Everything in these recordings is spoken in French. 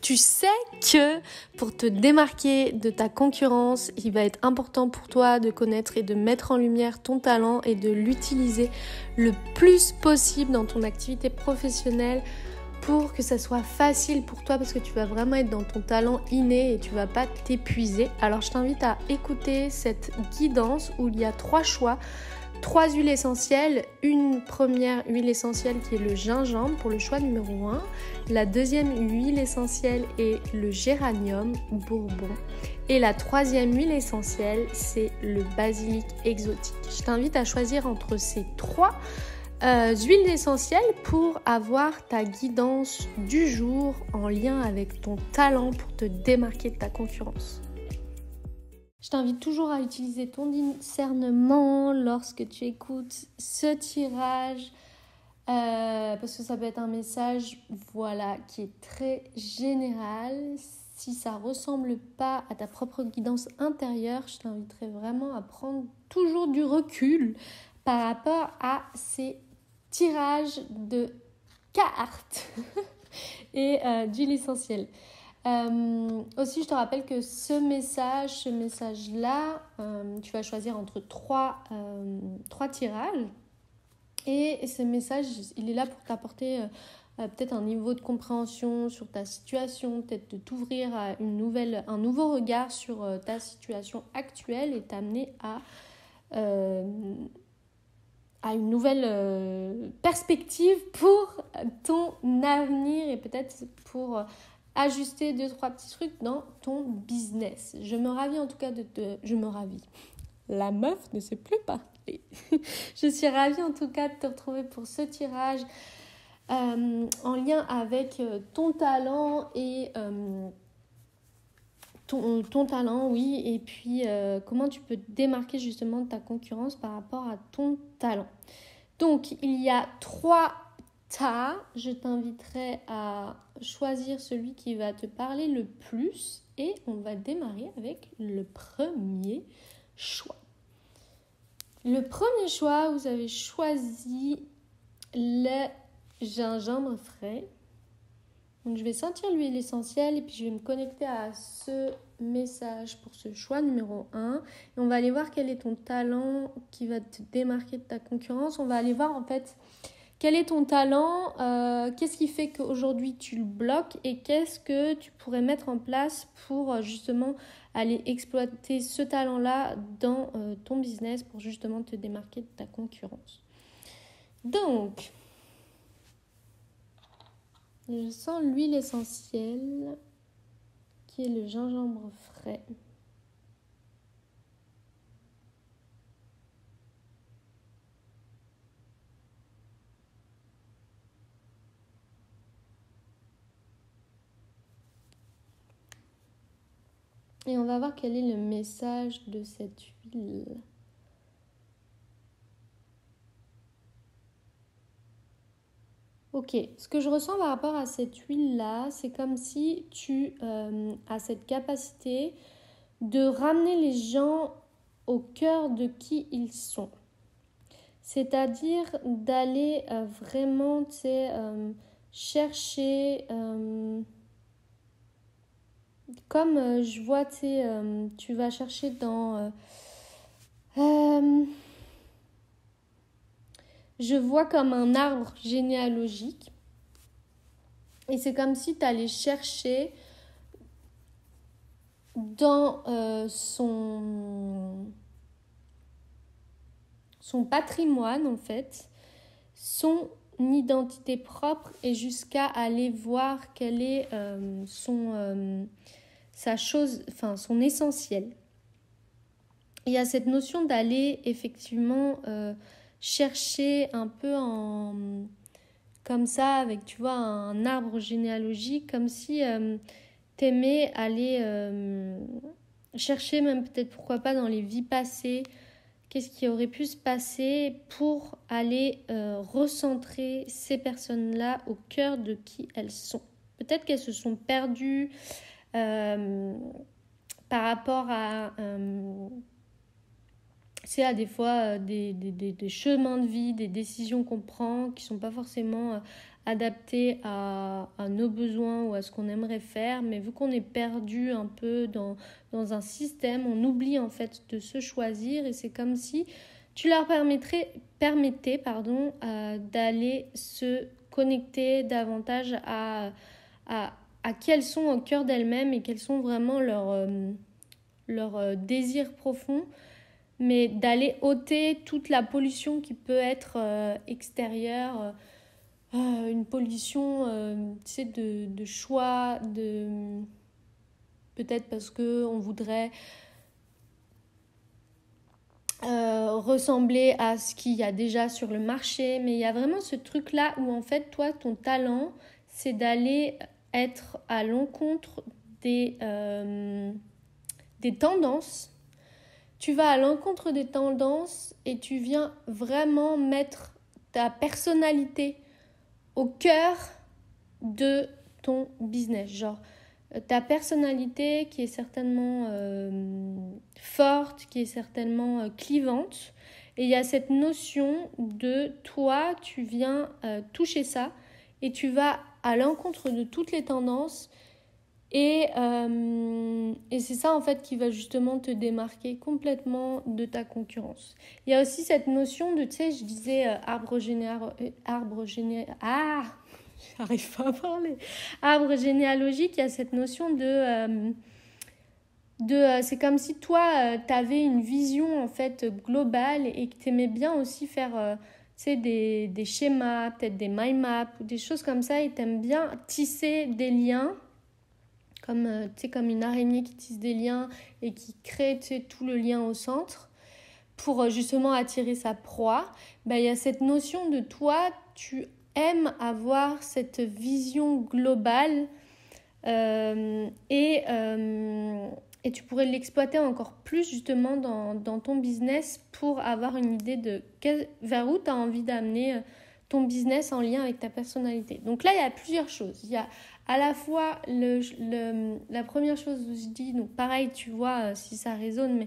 Tu sais que pour te démarquer de ta concurrence, il va être important pour toi de connaître et de mettre en lumière ton talent et de l'utiliser le plus possible dans ton activité professionnelle pour que ça soit facile pour toi parce que tu vas vraiment être dans ton talent inné et tu vas pas t'épuiser. Alors je t'invite à écouter cette guidance où il y a 3 choix. 3 huiles essentielles, une première huile essentielle qui est le gingembre pour le choix numéro 1, la deuxième huile essentielle est le géranium bourbon et la troisième huile essentielle c'est le basilic exotique. Je t'invite à choisir entre ces 3 huiles essentielles pour avoir ta guidance du jour en lien avec ton talent pour te démarquer de ta concurrence. Je t'invite toujours à utiliser ton discernement lorsque tu écoutes ce tirage parce que ça peut être un message qui est très général. Si ça ne ressemble pas à ta propre guidance intérieure, je t'inviterai vraiment à prendre toujours du recul par rapport à ces tirages de cartes et d'huile essentielle. Aussi, je te rappelle que ce message-là, tu vas choisir entre 3 tirages. Et ce message, il est là pour t'apporter peut-être un niveau de compréhension sur ta situation, peut-être de t'ouvrir à un nouveau regard sur ta situation actuelle et t'amener à une nouvelle perspective pour ton avenir et peut-être pour ajuster 2-3 petits trucs dans ton business. Je me ravis en tout cas Je me ravis. La meuf ne sait plus parler. Je suis ravie en tout cas de te retrouver pour ce tirage en lien avec ton talent et ton talent, oui, et puis comment tu peux te démarquer justement de ta concurrence par rapport à ton talent. Donc, il y a 3 tas. Je t'inviterai à choisir celui qui va te parler le plus et on va démarrer avec le premier choix. Le premier choix, vous avez choisi le gingembre frais. Donc, je vais sentir l'huile essentielle et puis je vais me connecter à ce message pour ce choix numéro 1. Et on va aller voir quel est ton talent qui va te démarquer de ta concurrence. On va aller voir en fait quel est ton talent, qu'est-ce qui fait qu'aujourd'hui tu le bloques et qu'est-ce que tu pourrais mettre en place pour justement aller exploiter ce talent-là dans ton business pour justement te démarquer de ta concurrence. Donc, je sens l'huile essentielle qui est le gingembre frais. Et on va voir quel est le message de cette huile. Ok, ce que je ressens par rapport à cette huile-là, c'est comme si tu as cette capacité de ramener les gens au cœur de qui ils sont. C'est-à-dire d'aller vraiment, chercher... comme je vois, tu vas chercher dans... je vois comme un arbre généalogique. Et c'est comme si tu allais chercher dans son patrimoine, en fait, son identité propre et jusqu'à aller voir quelle est son essentiel. Il y a cette notion d'aller effectivement chercher un peu comme ça, avec, tu vois, un arbre généalogique, comme si t'aimais aller chercher même peut-être, pourquoi pas, dans les vies passées, qu'est-ce qui aurait pu se passer pour aller recentrer ces personnes-là au cœur de qui elles sont. Peut-être qu'elles se sont perdues par rapport à... à des fois des chemins de vie, des décisions qu'on prend qui ne sont pas forcément adapté à nos besoins ou à ce qu'on aimerait faire, mais vu qu'on est perdu un peu dans un système, on oublie en fait de se choisir et c'est comme si tu leur permettais d'aller se connecter davantage à qui elles sont au cœur d'elles-mêmes et quels sont vraiment leurs désirs profonds, mais d'aller ôter toute la pollution qui peut être extérieure, une pollution de choix, peut-être parce qu'on voudrait ressembler à ce qu'il y a déjà sur le marché, mais il y a vraiment ce truc-là où en fait, toi, ton talent, c'est d'aller être à l'encontre des tendances. Tu vas à l'encontre des tendances et tu viens vraiment mettre ta personnalité au cœur de ton business. Genre, ta personnalité qui est certainement forte, qui est certainement clivante. Et il y a cette notion de toi, tu viens toucher ça et tu vas à l'encontre de toutes les tendances. Et c'est ça en fait qui va justement te démarquer complètement de ta concurrence. Il y a aussi cette notion de, tu sais, je disais j'arrive pas à parler. Arbre généalogique, il y a cette notion de c'est comme si toi, tu avais une vision en fait globale et que tu aimais bien aussi faire des schémas, peut-être des mind maps ou des choses comme ça et tu aimes bien tisser des liens comme une araignée qui tisse des liens et qui crée tout le lien au centre pour justement attirer sa proie. Il y a cette notion de toi, tu aimes avoir cette vision globale et tu pourrais l'exploiter encore plus justement dans ton business pour avoir une idée de vers où tu as envie d'amener ton business en lien avec ta personnalité. Donc là, il y a plusieurs choses. Il y a à la fois la première chose où je dis, donc pareil, tu vois si ça résonne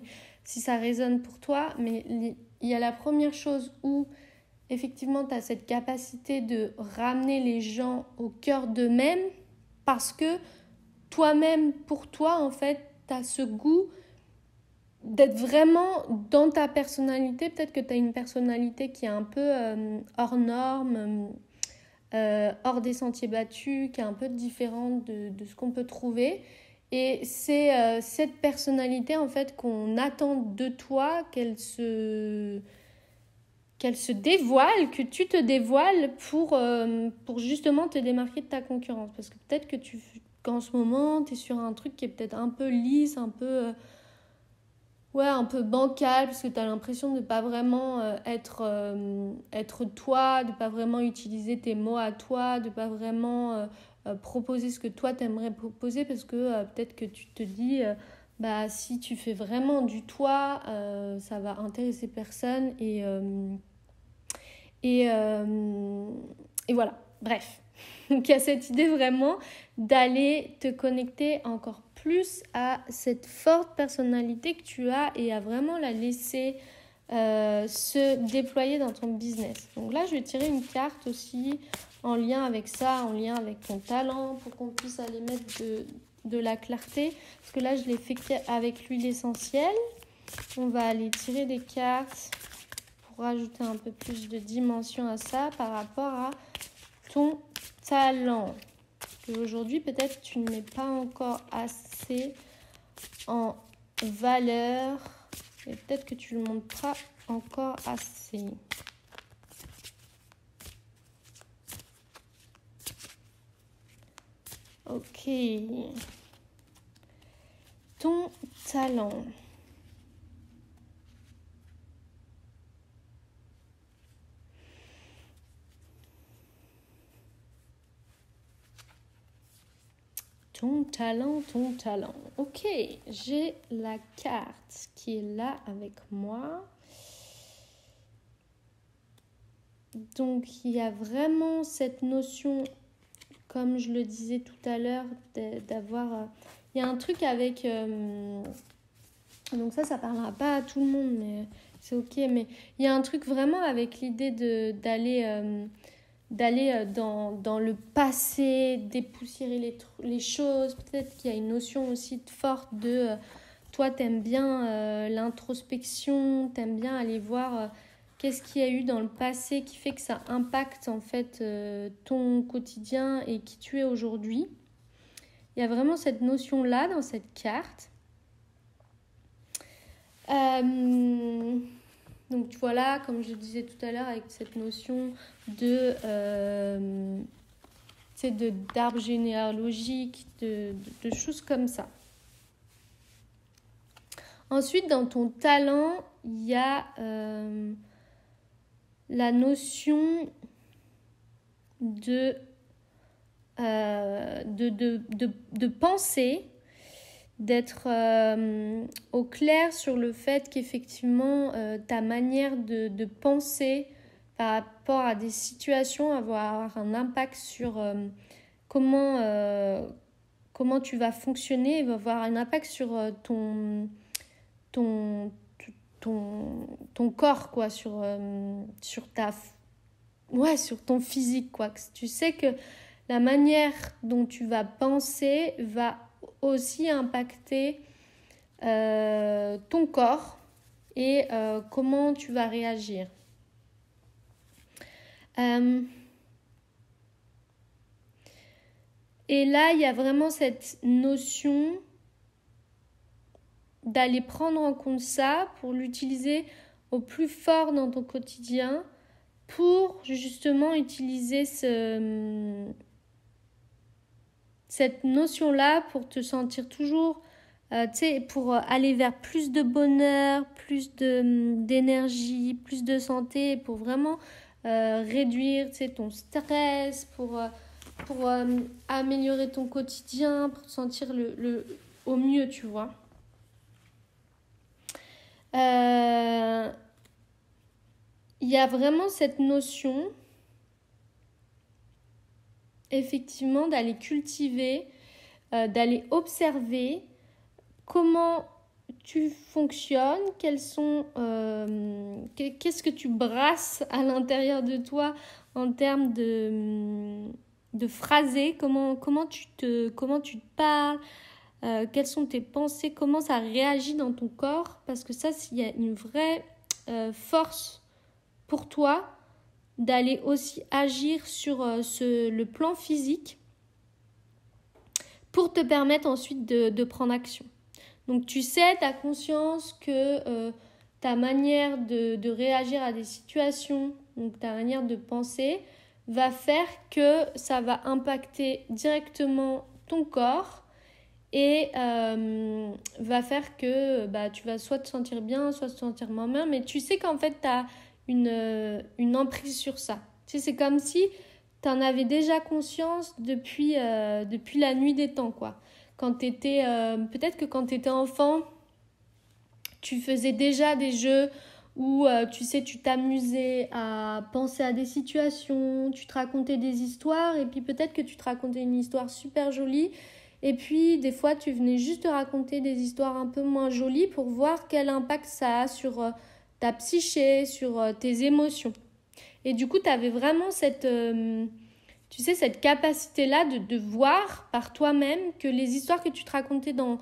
pour toi, mais il y a la première chose où effectivement tu as cette capacité de ramener les gens au cœur d'eux-mêmes parce que toi-même, pour toi, en fait, tu as ce goût d'être vraiment dans ta personnalité. Peut-être que tu as une personnalité qui est un peu hors norme, hors des sentiers battus, qui est un peu différente de ce qu'on peut trouver. Et c'est cette personnalité, en fait, qu'on attend de toi, qu'elle se dévoile, que tu te dévoiles pour justement te démarquer de ta concurrence. Parce que peut-être qu'en ce moment, tu es sur un truc qui est peut-être un peu lisse, un peu bancal, parce que tu as l'impression de ne pas vraiment être toi, de ne pas vraiment utiliser tes mots à toi, de ne pas vraiment proposer ce que toi t'aimerais proposer, parce que peut-être que tu te dis, si tu fais vraiment du toi, ça va intéresser personne et voilà, bref. Donc il y a cette idée vraiment d'aller te connecter encore plus à cette forte personnalité que tu as et à vraiment la laisser se déployer dans ton business. Donc là, je vais tirer une carte aussi en lien avec ça, en lien avec ton talent, pour qu'on puisse aller mettre de la clarté. Parce que là, je l'ai fait avec l'huile essentielle. On va aller tirer des cartes pour rajouter un peu plus de dimension à ça par rapport à ton talent. Que aujourd'hui, peut-être, tu ne mets pas encore assez en valeur et peut-être que tu ne le montres pas encore assez. Ok. Ton talent. Ton talent. Ok, j'ai la carte qui est là avec moi. Donc, il y a vraiment cette notion, comme je le disais tout à l'heure, d'avoir... il y a un truc avec... donc ça parlera pas à tout le monde, mais c'est ok. Mais il y a un truc vraiment avec l'idée d'aller d'aller dans le passé, dépoussiérer les choses. Peut-être qu'il y a une notion aussi forte de toi, t'aimes bien l'introspection, t'aimes bien aller voir qu'est-ce qu'il y a eu dans le passé qui fait que ça impacte en fait ton quotidien et qui tu es aujourd'hui. Il y a vraiment cette notion-là dans cette carte. Donc voilà, comme je disais tout à l'heure, avec cette notion d'arbre généalogique, de choses comme ça. Ensuite, dans ton talent, il y a la notion de penser, d'être au clair sur le fait qu'effectivement ta manière de penser par rapport à des situations va avoir un impact sur comment tu vas fonctionner, et va avoir un impact sur ton corps, quoi, sur ton physique, quoi. Tu sais que la manière dont tu vas penser va aussi impacter ton corps et comment tu vas réagir. Et là, il y a vraiment cette notion d'aller prendre en compte ça pour l'utiliser au plus fort dans ton quotidien pour justement utiliser cette notion-là pour te sentir toujours, pour aller vers plus de bonheur, plus d'énergie, plus de santé, pour vraiment réduire ton stress, pour améliorer ton quotidien, pour te sentir au mieux, tu vois. Il y a vraiment cette notion, effectivement, d'aller cultiver, d'aller observer comment tu fonctionnes, qu'est-ce que tu brasses à l'intérieur de toi en termes de phraser, comment tu te parles, quelles sont tes pensées, comment ça réagit dans ton corps, parce que ça, il y a une vraie force pour toi d'aller aussi agir sur le plan physique pour te permettre ensuite de prendre action. Donc tu sais, tu as conscience que ta manière de réagir à des situations, donc ta manière de penser, va faire que ça va impacter directement ton corps et va faire que tu vas soit te sentir bien, soit te sentir moins bien, mais tu sais qu'en fait tu as une emprise sur ça. Tu sais, c'est comme si tu en avais déjà conscience depuis la nuit des temps, quoi. Peut-être que quand tu étais enfant, tu faisais déjà des jeux où tu t'amusais à penser à des situations, tu te racontais des histoires, et puis peut-être que tu te racontais une histoire super jolie, et puis des fois tu venais juste te raconter des histoires un peu moins jolies pour voir quel impact ça a sur ta psyché, sur tes émotions. Et du coup, tu avais vraiment cette capacité-là de voir par toi-même que les histoires que tu te racontais dans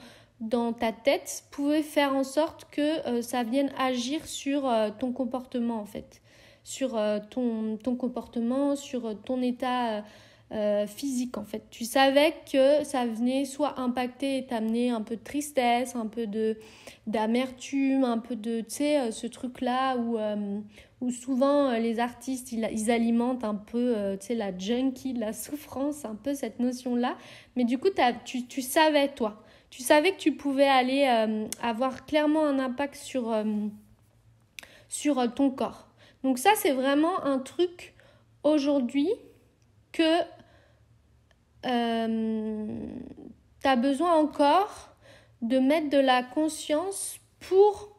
ta tête pouvaient faire en sorte que ça vienne agir sur ton comportement, en fait. Sur ton comportement, sur ton état physique, en fait. Tu savais que ça venait soit impacter et t'amener un peu de tristesse, un peu d'amertume, un peu de, ce truc-là où souvent les artistes, ils alimentent un peu, la junkie, la souffrance, un peu cette notion-là. Mais du coup, tu savais, toi. Tu savais que tu pouvais aller avoir clairement un impact sur ton corps. Donc ça, c'est vraiment un truc aujourd'hui que tu as besoin encore de mettre de la conscience pour,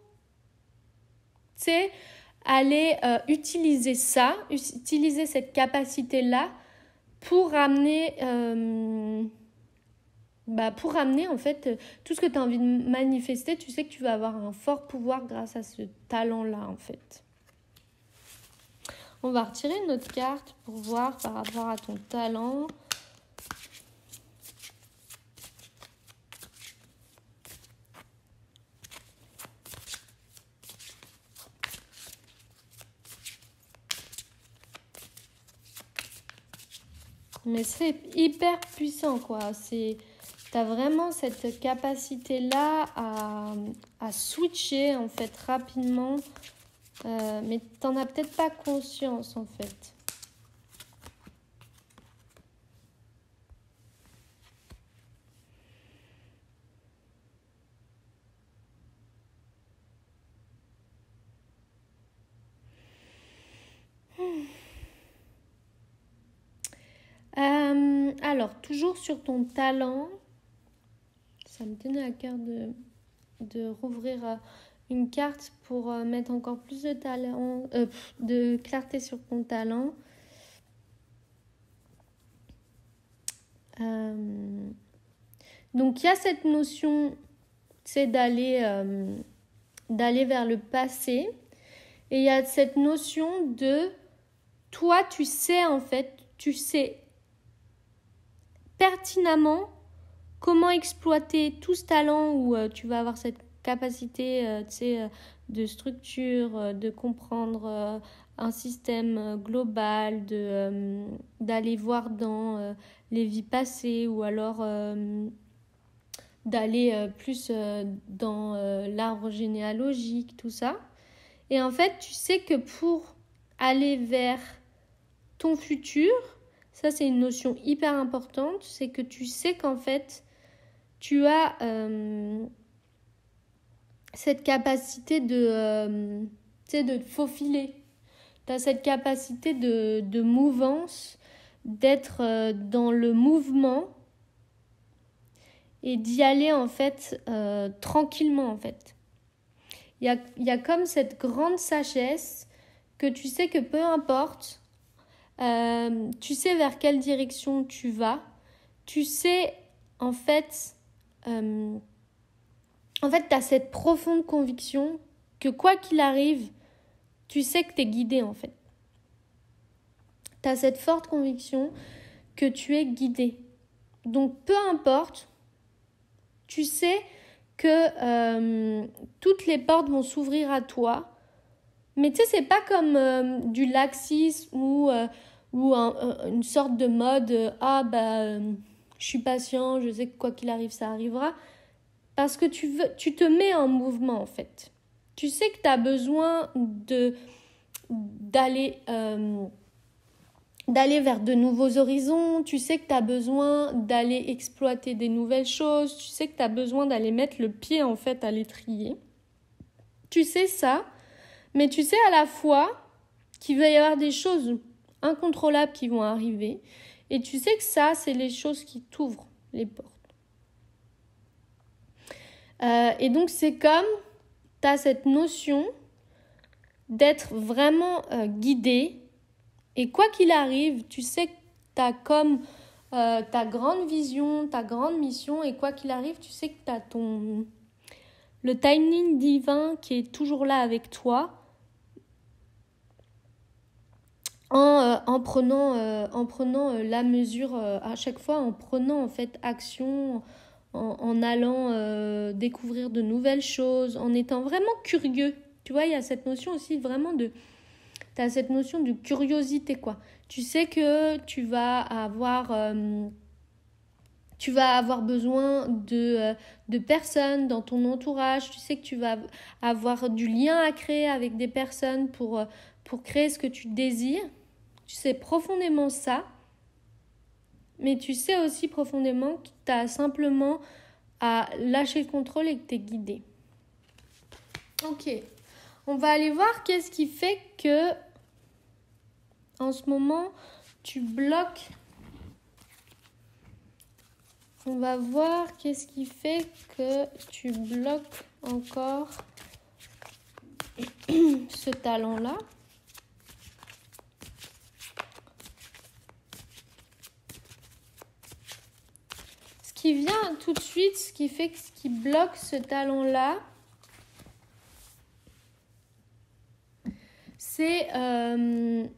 aller utiliser ça, utiliser cette capacité-là pour ramener en fait tout ce que tu as envie de manifester. Tu sais que tu vas avoir un fort pouvoir grâce à ce talent-là, en fait. On va retirer une autre carte pour voir par rapport à ton talent. Mais c'est hyper puissant, quoi. T'as vraiment cette capacité-là à switcher, en fait, rapidement. Mais t'en as peut-être pas conscience, en fait. Alors, toujours sur ton talent, ça me tenait à cœur de rouvrir une carte pour mettre encore plus de talent, de clarté sur ton talent. Donc, il y a cette notion, c'est d'aller vers le passé. Et il y a cette notion de, toi, tu sais en fait, tu sais pertinemment comment exploiter tout ce talent où tu vas avoir cette capacité de structure, de comprendre un système global, d'aller voir dans les vies passées ou alors d'aller plus dans l'arbre généalogique, tout ça. Et en fait, tu sais que pour aller vers ton futur, ça c'est une notion hyper importante, c'est que tu sais qu'en fait, tu as cette capacité de te faufiler. Tu as cette capacité de mouvance, d'être dans le mouvement et d'y aller en fait tranquillement en fait. Il y a comme cette grande sagesse que tu sais que peu importe, tu sais vers quelle direction tu vas, tu sais en fait, tu as cette profonde conviction que quoi qu'il arrive, tu sais que tu es guidé en fait. Tu as cette forte conviction que tu es guidé. Donc peu importe, tu sais que toutes les portes vont s'ouvrir à toi. Mais tu sais, c'est pas comme du laxisme ou une sorte de mode je suis patient, je sais que quoi qu'il arrive, ça arrivera. Parce que tu te mets en mouvement en fait. Tu sais que tu as besoin d'aller vers de nouveaux horizons, tu sais que tu as besoin d'aller exploiter des nouvelles choses, tu sais que tu as besoin d'aller mettre le pied en fait à l'étrier. Tu sais ça, mais tu sais à la fois qu'il va y avoir des choses incontrôlables qui vont arriver et tu sais que ça, c'est les choses qui t'ouvrent les portes. Et donc c'est comme tu as cette notion d'être vraiment guidé. Et quoi qu'il arrive, tu sais que tu as comme ta grande vision, ta grande mission. Et quoi qu'il arrive, tu sais que tu as le timing divin qui est toujours là avec toi. En prenant la mesure à chaque fois, en prenant en fait action, en allant découvrir de nouvelles choses, en étant vraiment curieux. Tu vois, il y a cette notion aussi vraiment tu as cette notion de curiosité, quoi. Tu sais que tu vas avoir besoin de personnes dans ton entourage. Tu sais que tu vas avoir du lien à créer avec des personnes pour créer ce que tu désires. Tu sais profondément ça. Mais tu sais aussi profondément que tu as simplement à lâcher le contrôle et que tu es guidé. Ok. On va aller voir qu'est-ce qui fait que en ce moment tu bloques. On va voir qu'est-ce qui fait que tu bloques encore ce talent-là. Ce qui vient tout de suite, ce qui bloque ce talent-là, c'est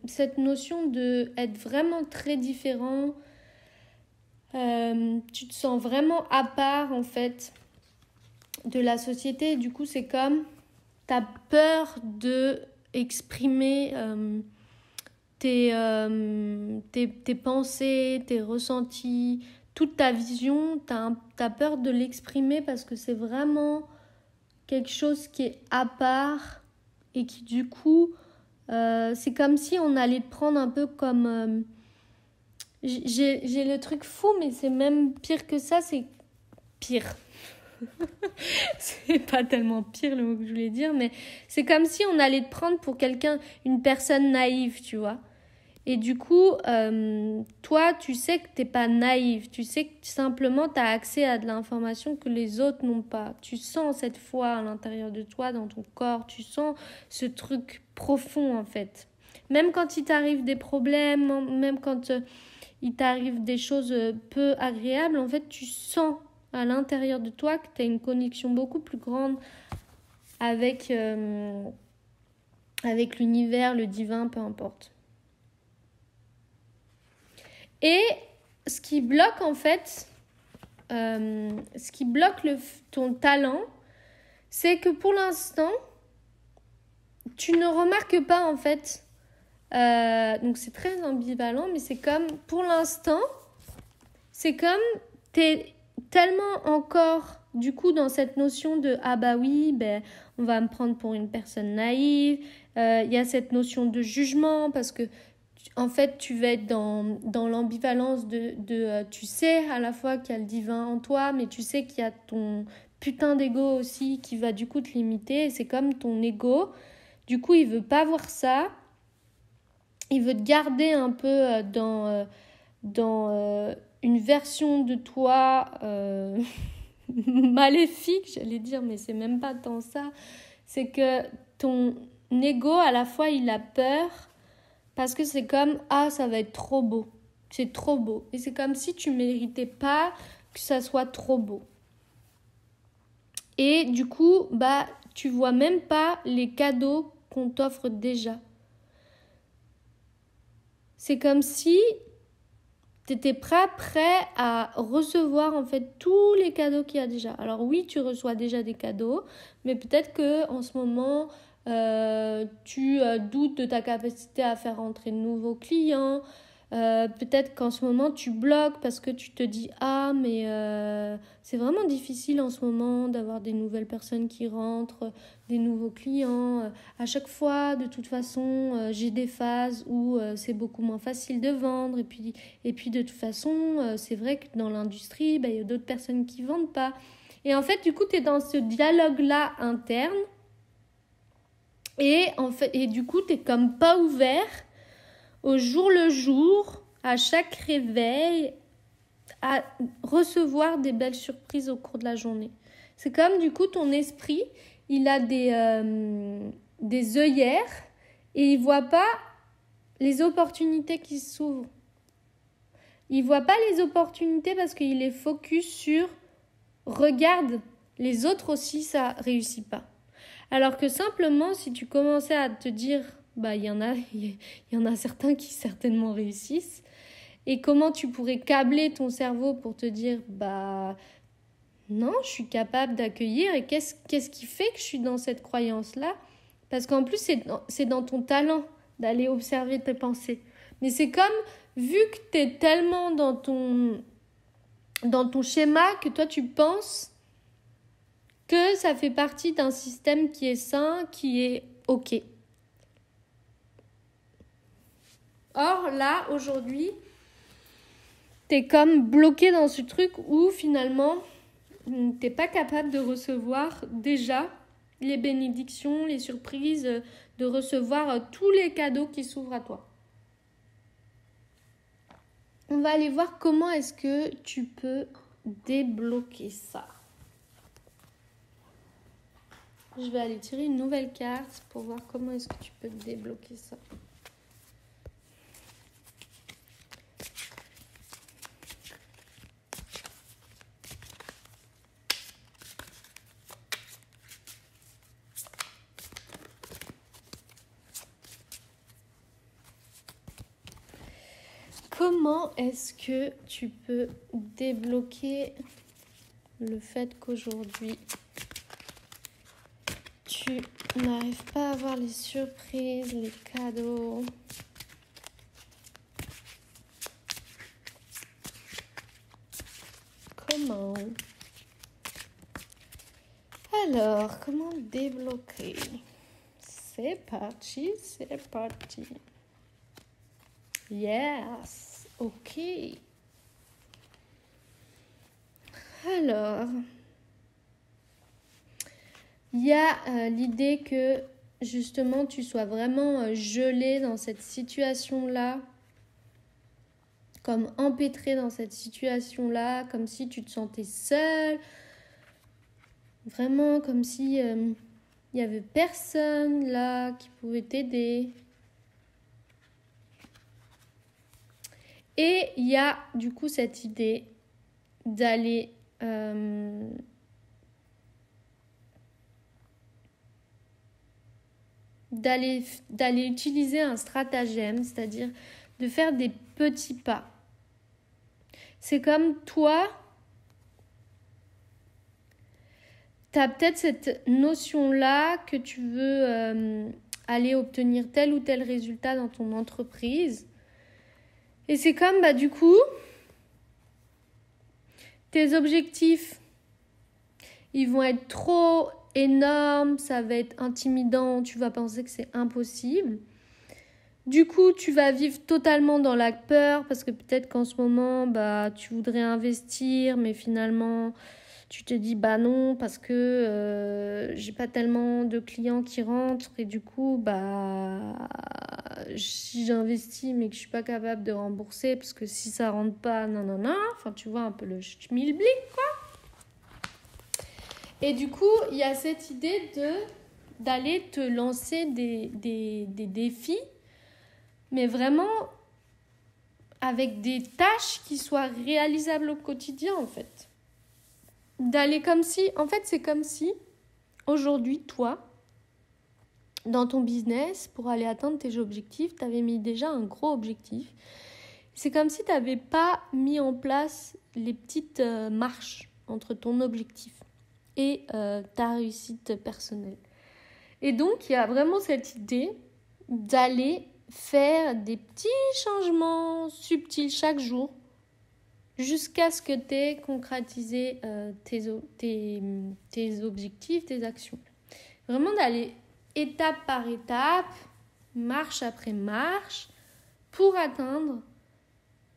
cette notion de être vraiment très différent. Tu te sens vraiment à part en fait de la société. Du coup, c'est comme t'as peur de exprimer tes pensées, tes ressentis, toute ta vision. T'as peur de l'exprimer parce que c'est vraiment quelque chose qui est à part et qui du coup c'est comme si on allait te prendre un peu comme j'ai le truc fou, mais c'est même pire que ça, c'est pire. C'est pas tellement pire le mot que je voulais dire, mais c'est comme si on allait te prendre pour une personne naïve, tu vois. Et du coup, toi, tu sais que t'es pas naïve. Tu sais que simplement t'as accès à de l'information que les autres n'ont pas. Tu sens cette foi à l'intérieur de toi, dans ton corps. Tu sens ce truc profond, en fait. Même quand il t'arrive des problèmes, même quand il t'arrive des choses peu agréables, en fait, tu sens à l'intérieur de toi que tu as une connexion beaucoup plus grande avec l'univers, le divin, peu importe. Et ce qui bloque en fait, ton talent, c'est que pour l'instant, tu ne remarques pas en fait. Donc c'est très ambivalent, mais c'est comme, pour l'instant, c'est comme t'es tellement encore du coup dans cette notion de ah bah oui, on va me prendre pour une personne naïve. Y a cette notion de jugement parce que en fait tu vas être dans l'ambivalence de tu sais à la fois qu'il y a le divin en toi, mais tu sais qu'il y a ton putain d'ego aussi qui va du coup te limiter. Et c'est comme ton ego, du coup il veut pas voir ça. Il veut te garder un peu dans une version de toi maléfique, j'allais dire, mais c'est même pas tant ça. C'est que ton ego, à la fois, il a peur parce que c'est comme « Ah, ça va être trop beau. C'est trop beau. » Et c'est comme si tu méritais pas que ça soit trop beau. Et du coup, tu vois même pas les cadeaux qu'on t'offre déjà. C'est comme si tu étais prêt à recevoir en fait tous les cadeaux qu'il y a déjà. Alors oui, tu reçois déjà des cadeaux, mais peut-être que en ce moment, tu doutes de ta capacité à faire entrer de nouveaux clients. Peut-être qu'en ce moment, tu bloques parce que tu te dis « Ah, mais c'est vraiment difficile en ce moment d'avoir des nouvelles personnes qui rentrent, des nouveaux clients. À chaque fois, de toute façon, j'ai des phases où c'est beaucoup moins facile de vendre. Et puis de toute façon, c'est vrai que dans l'industrie, y a d'autres personnes qui ne vendent pas. » Et en fait, du coup, tu es dans ce dialogue-là interne. Et du coup, tu n'es comme pas ouvert au jour le jour, à chaque réveil, à recevoir des belles surprises au cours de la journée. C'est comme du coup ton esprit, il a des œillères et il ne voit pas les opportunités qui s'ouvrent. Il ne voit pas les opportunités parce qu'il est focus sur « regarde, les autres aussi, ça ne réussit pas ». Alors que simplement, si tu commençais à te dire il y en a certains qui certainement réussissent. Et comment tu pourrais câbler ton cerveau pour te dire non, je suis capable d'accueillir. Et qu'est-ce qui fait que je suis dans cette croyance-là? Parce qu'en plus, c'est dans ton talent d'aller observer tes pensées. Mais c'est comme, vu que tu es tellement dans ton schéma que toi, tu penses que ça fait partie d'un système qui est sain, qui est OK. Or, là, aujourd'hui, t'es comme bloqué dans ce truc où, finalement, t'es pas capable de recevoir déjà les bénédictions, les surprises, de recevoir tous les cadeaux qui s'ouvrent à toi. On va aller voir comment est-ce que tu peux débloquer ça. Je vais aller tirer une nouvelle carte pour voir comment est-ce que tu peux débloquer ça. comment est-ce que tu peux débloquer le fait qu'aujourd'hui, tu n'arrives pas à avoir les surprises, les cadeaux? Comment? Alors, comment débloquer? C'est parti, c'est parti. Yes, ok. Alors, il y a l'idée que justement tu sois vraiment gelé dans cette situation-là, comme empêtré dans cette situation-là, comme si tu te sentais seul, vraiment comme si il n'y avait personne là qui pouvait t'aider. Et il y a du coup cette idée d'aller d'aller utiliser un stratagème, c'est-à-dire de faire des petits pas. C'est comme toi, tu as peut-être cette notion-là que tu veux aller obtenir tel ou tel résultat dans ton entreprise. Et c'est comme, du coup, tes objectifs, ils vont être trop énormes, ça va être intimidant, tu vas penser que c'est impossible. Du coup, tu vas vivre totalement dans la peur parce que peut-être qu'en ce moment, tu voudrais investir, mais finalement, tu te dis non parce que j'ai pas tellement de clients qui rentrent et du coup, si j'investis mais que je suis pas capable de rembourser parce que si ça rentre pas, enfin tu vois un peu le schmilblick quoi. Et du coup, il y a cette idée d'aller te lancer des défis, mais vraiment avec des tâches qui soient réalisables au quotidien, en fait. D'aller comme si... En fait, c'est comme si, aujourd'hui, toi, dans ton business, pour aller atteindre tes objectifs, tu avais mis déjà un gros objectif. C'est comme si tu n'avais pas mis en place les petites marches entre ton objectif et ta réussite personnelle. Et donc, il y a vraiment cette idée d'aller faire des petits changements subtils chaque jour jusqu'à ce que tu aies concrétisé tes objectifs, tes actions. Vraiment d'aller étape par étape, marche après marche, pour atteindre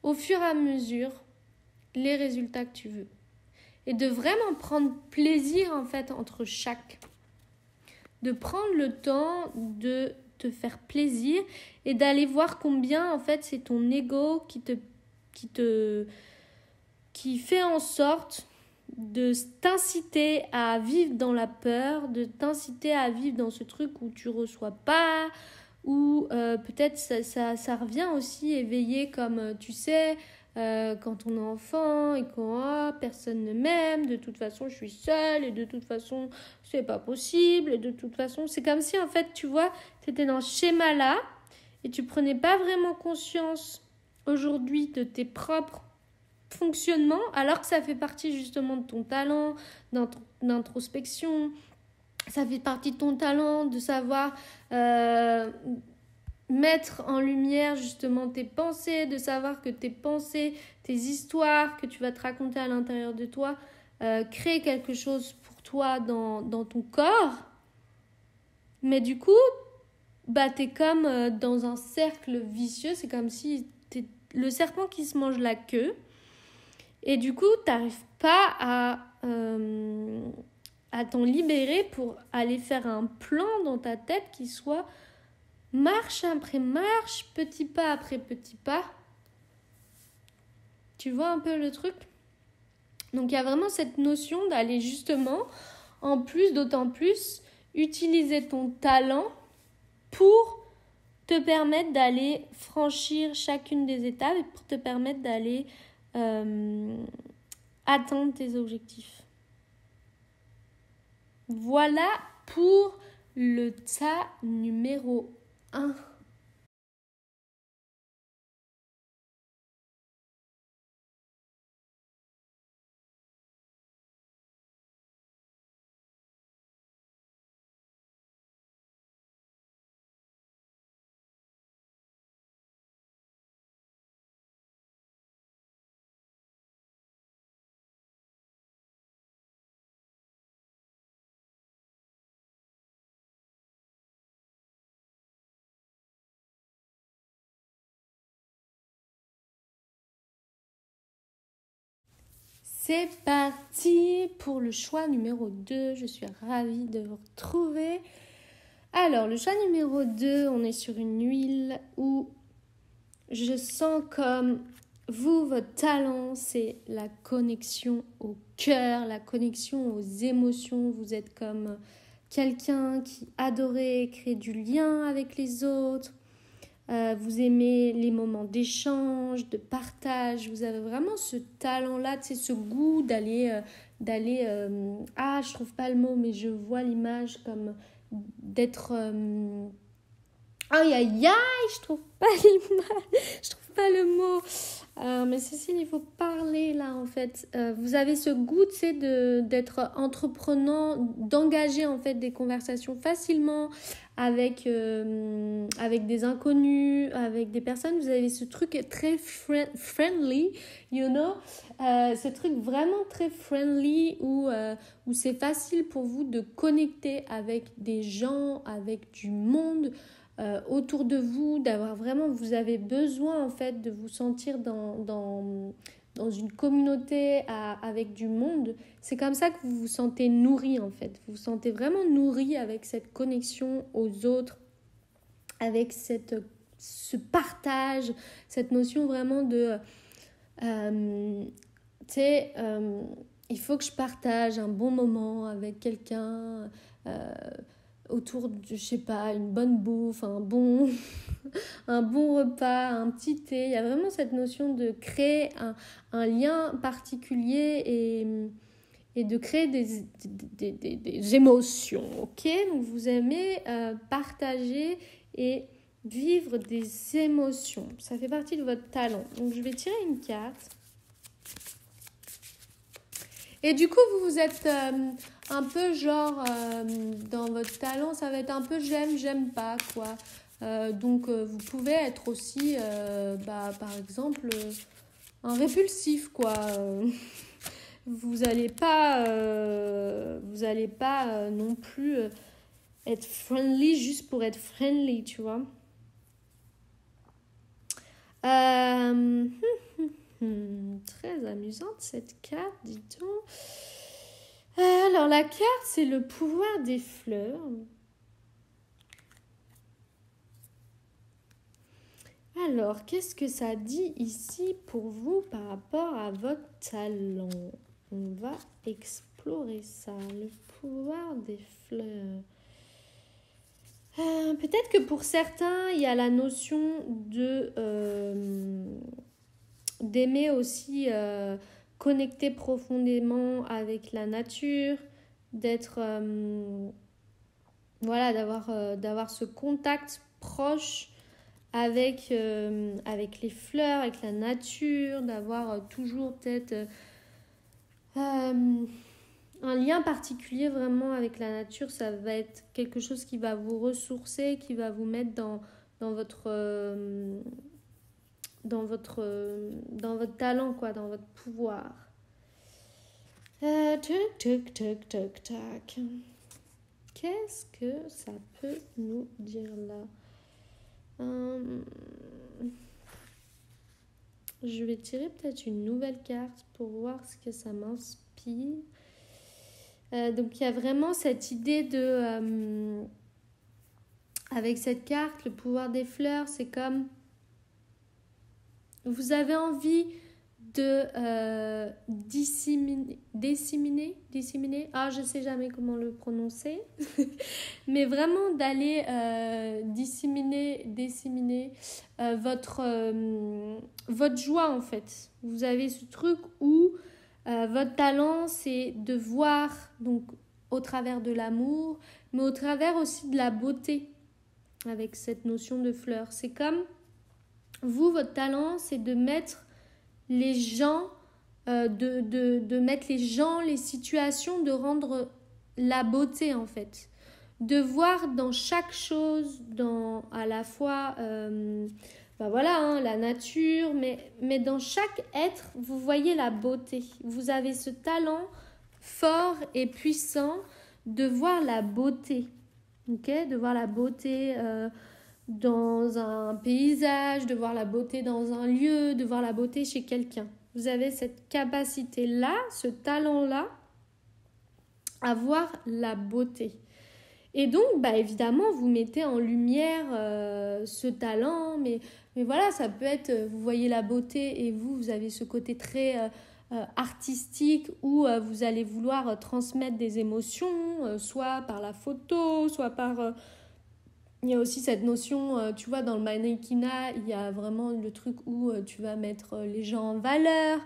au fur et à mesure les résultats que tu veux. Et de vraiment prendre plaisir en fait entre chaque. De prendre le temps de te faire plaisir et d'aller voir combien en fait c'est ton ego qui fait en sorte de t'inciter à vivre dans la peur, de t'inciter à vivre dans ce truc où tu reçois pas, ou peut-être ça revient aussi éveillé comme tu sais quand on est enfant et quand personne ne m'aime, de toute façon je suis seule et de toute façon c'est pas possible et de toute façon c'est comme si en fait tu vois tu étais dans ce schéma là et tu prenais pas vraiment conscience aujourd'hui de tes propres fonctionnements alors que ça fait partie justement de ton talent, d'introspection, ça fait partie de ton talent de savoir mettre en lumière justement tes pensées, de savoir que tes pensées, tes histoires que tu vas te raconter à l'intérieur de toi créent quelque chose pour toi dans ton corps. Mais du coup, t'es comme dans un cercle vicieux, c'est comme si t'es le serpent qui se mange la queue et du coup, t'arrives pas à t'en libérer pour aller faire un plan dans ta tête qui soit marche après marche, petit pas après petit pas. Tu vois un peu le truc ? Donc, il y a vraiment cette notion d'aller justement, en plus, d'autant plus, utiliser ton talent pour te permettre d'aller franchir chacune des étapes et pour te permettre d'aller atteindre tes objectifs. Voilà pour le tas numéro 1. C'est parti pour le choix numéro 2. Je suis ravie de vous retrouver. Alors, le choix numéro 2, on est sur une huile où je sens comme vous, votre talent, c'est la connexion au cœur, la connexion aux émotions. Vous êtes comme quelqu'un qui adorait créer du lien avec les autres. Vous aimez les moments d'échange, de partage. Vous avez vraiment ce talent-là, tu sais, ce goût d'aller je trouve pas le mot, mais je vois l'image comme d'être... Aïe, aïe, aïe, je trouve pas l'image, je trouve pas le mot. Mais Cécile, il faut parler là en fait. Vous avez ce goût, tu sais, d'être entreprenant, d'engager en fait des conversations facilement avec des inconnus, avec des personnes. Vous avez ce truc très friendly, you know, ce truc vraiment très friendly où c'est facile pour vous de connecter avec des gens, avec du monde. Autour de vous, d'avoir vraiment, vous avez besoin en fait de vous sentir dans une communauté avec du monde. C'est comme ça que vous vous sentez nourri en fait. Vous vous sentez vraiment nourri avec cette connexion aux autres, avec ce partage, cette notion vraiment de il faut que je partage un bon moment avec quelqu'un autour de, je sais pas, une bonne bouffe, un bon repas, un petit thé. Il y a vraiment cette notion de créer un lien particulier et de créer des émotions, ok? Donc vous aimez partager et vivre des émotions. Ça fait partie de votre talent. Donc je vais tirer une carte. Et du coup, vous êtes un peu genre, dans votre talent, ça va être un peu j'aime pas, quoi. Donc, vous pouvez être aussi, par exemple, un répulsif, quoi. Vous allez pas non plus être friendly juste pour être friendly, tu vois. Très amusante cette carte, dit-on. Alors la carte, c'est le pouvoir des fleurs. Alors, qu'est-ce que ça dit ici pour vous par rapport à votre talent? On va explorer ça, le pouvoir des fleurs. Peut-être que pour certains, il y a la notion d'aimer aussi connecter profondément avec la nature, d'être d'avoir ce contact proche avec les fleurs, avec la nature, d'avoir toujours peut-être un lien particulier vraiment avec la nature. Ça va être quelque chose qui va vous ressourcer, qui va vous mettre dans votre talent, quoi, dans votre pouvoir. Tac. Qu'est-ce que ça peut nous dire là? Je vais tirer peut-être une nouvelle carte pour voir ce que ça m'inspire. Donc il y a vraiment cette idée de... avec cette carte, le pouvoir des fleurs, c'est comme... Vous avez envie de disséminer, je sais jamais comment le prononcer, mais vraiment d'aller disséminer votre joie en fait. Vous avez ce truc où votre talent, c'est de voir, donc au travers de l'amour, mais au travers aussi de la beauté, avec cette notion de fleur. C'est comme vous, votre talent, c'est de mettre les gens, de mettre les gens, les situations, de rendre la beauté en fait. De voir dans chaque chose, à la fois la nature, mais dans chaque être, vous voyez la beauté. Vous avez ce talent fort et puissant de voir la beauté, ok, de voir la beauté dans un paysage, de voir la beauté dans un lieu, de voir la beauté chez quelqu'un. Vous avez cette capacité-là, ce talent-là, à voir la beauté. Et donc, évidemment, vous mettez en lumière ce talent, mais voilà, ça peut être, vous voyez la beauté et vous avez ce côté très artistique où vous allez vouloir transmettre des émotions, soit par la photo, soit par... il y a aussi cette notion, tu vois, dans le mannequinat, il y a vraiment le truc où tu vas mettre les gens en valeur.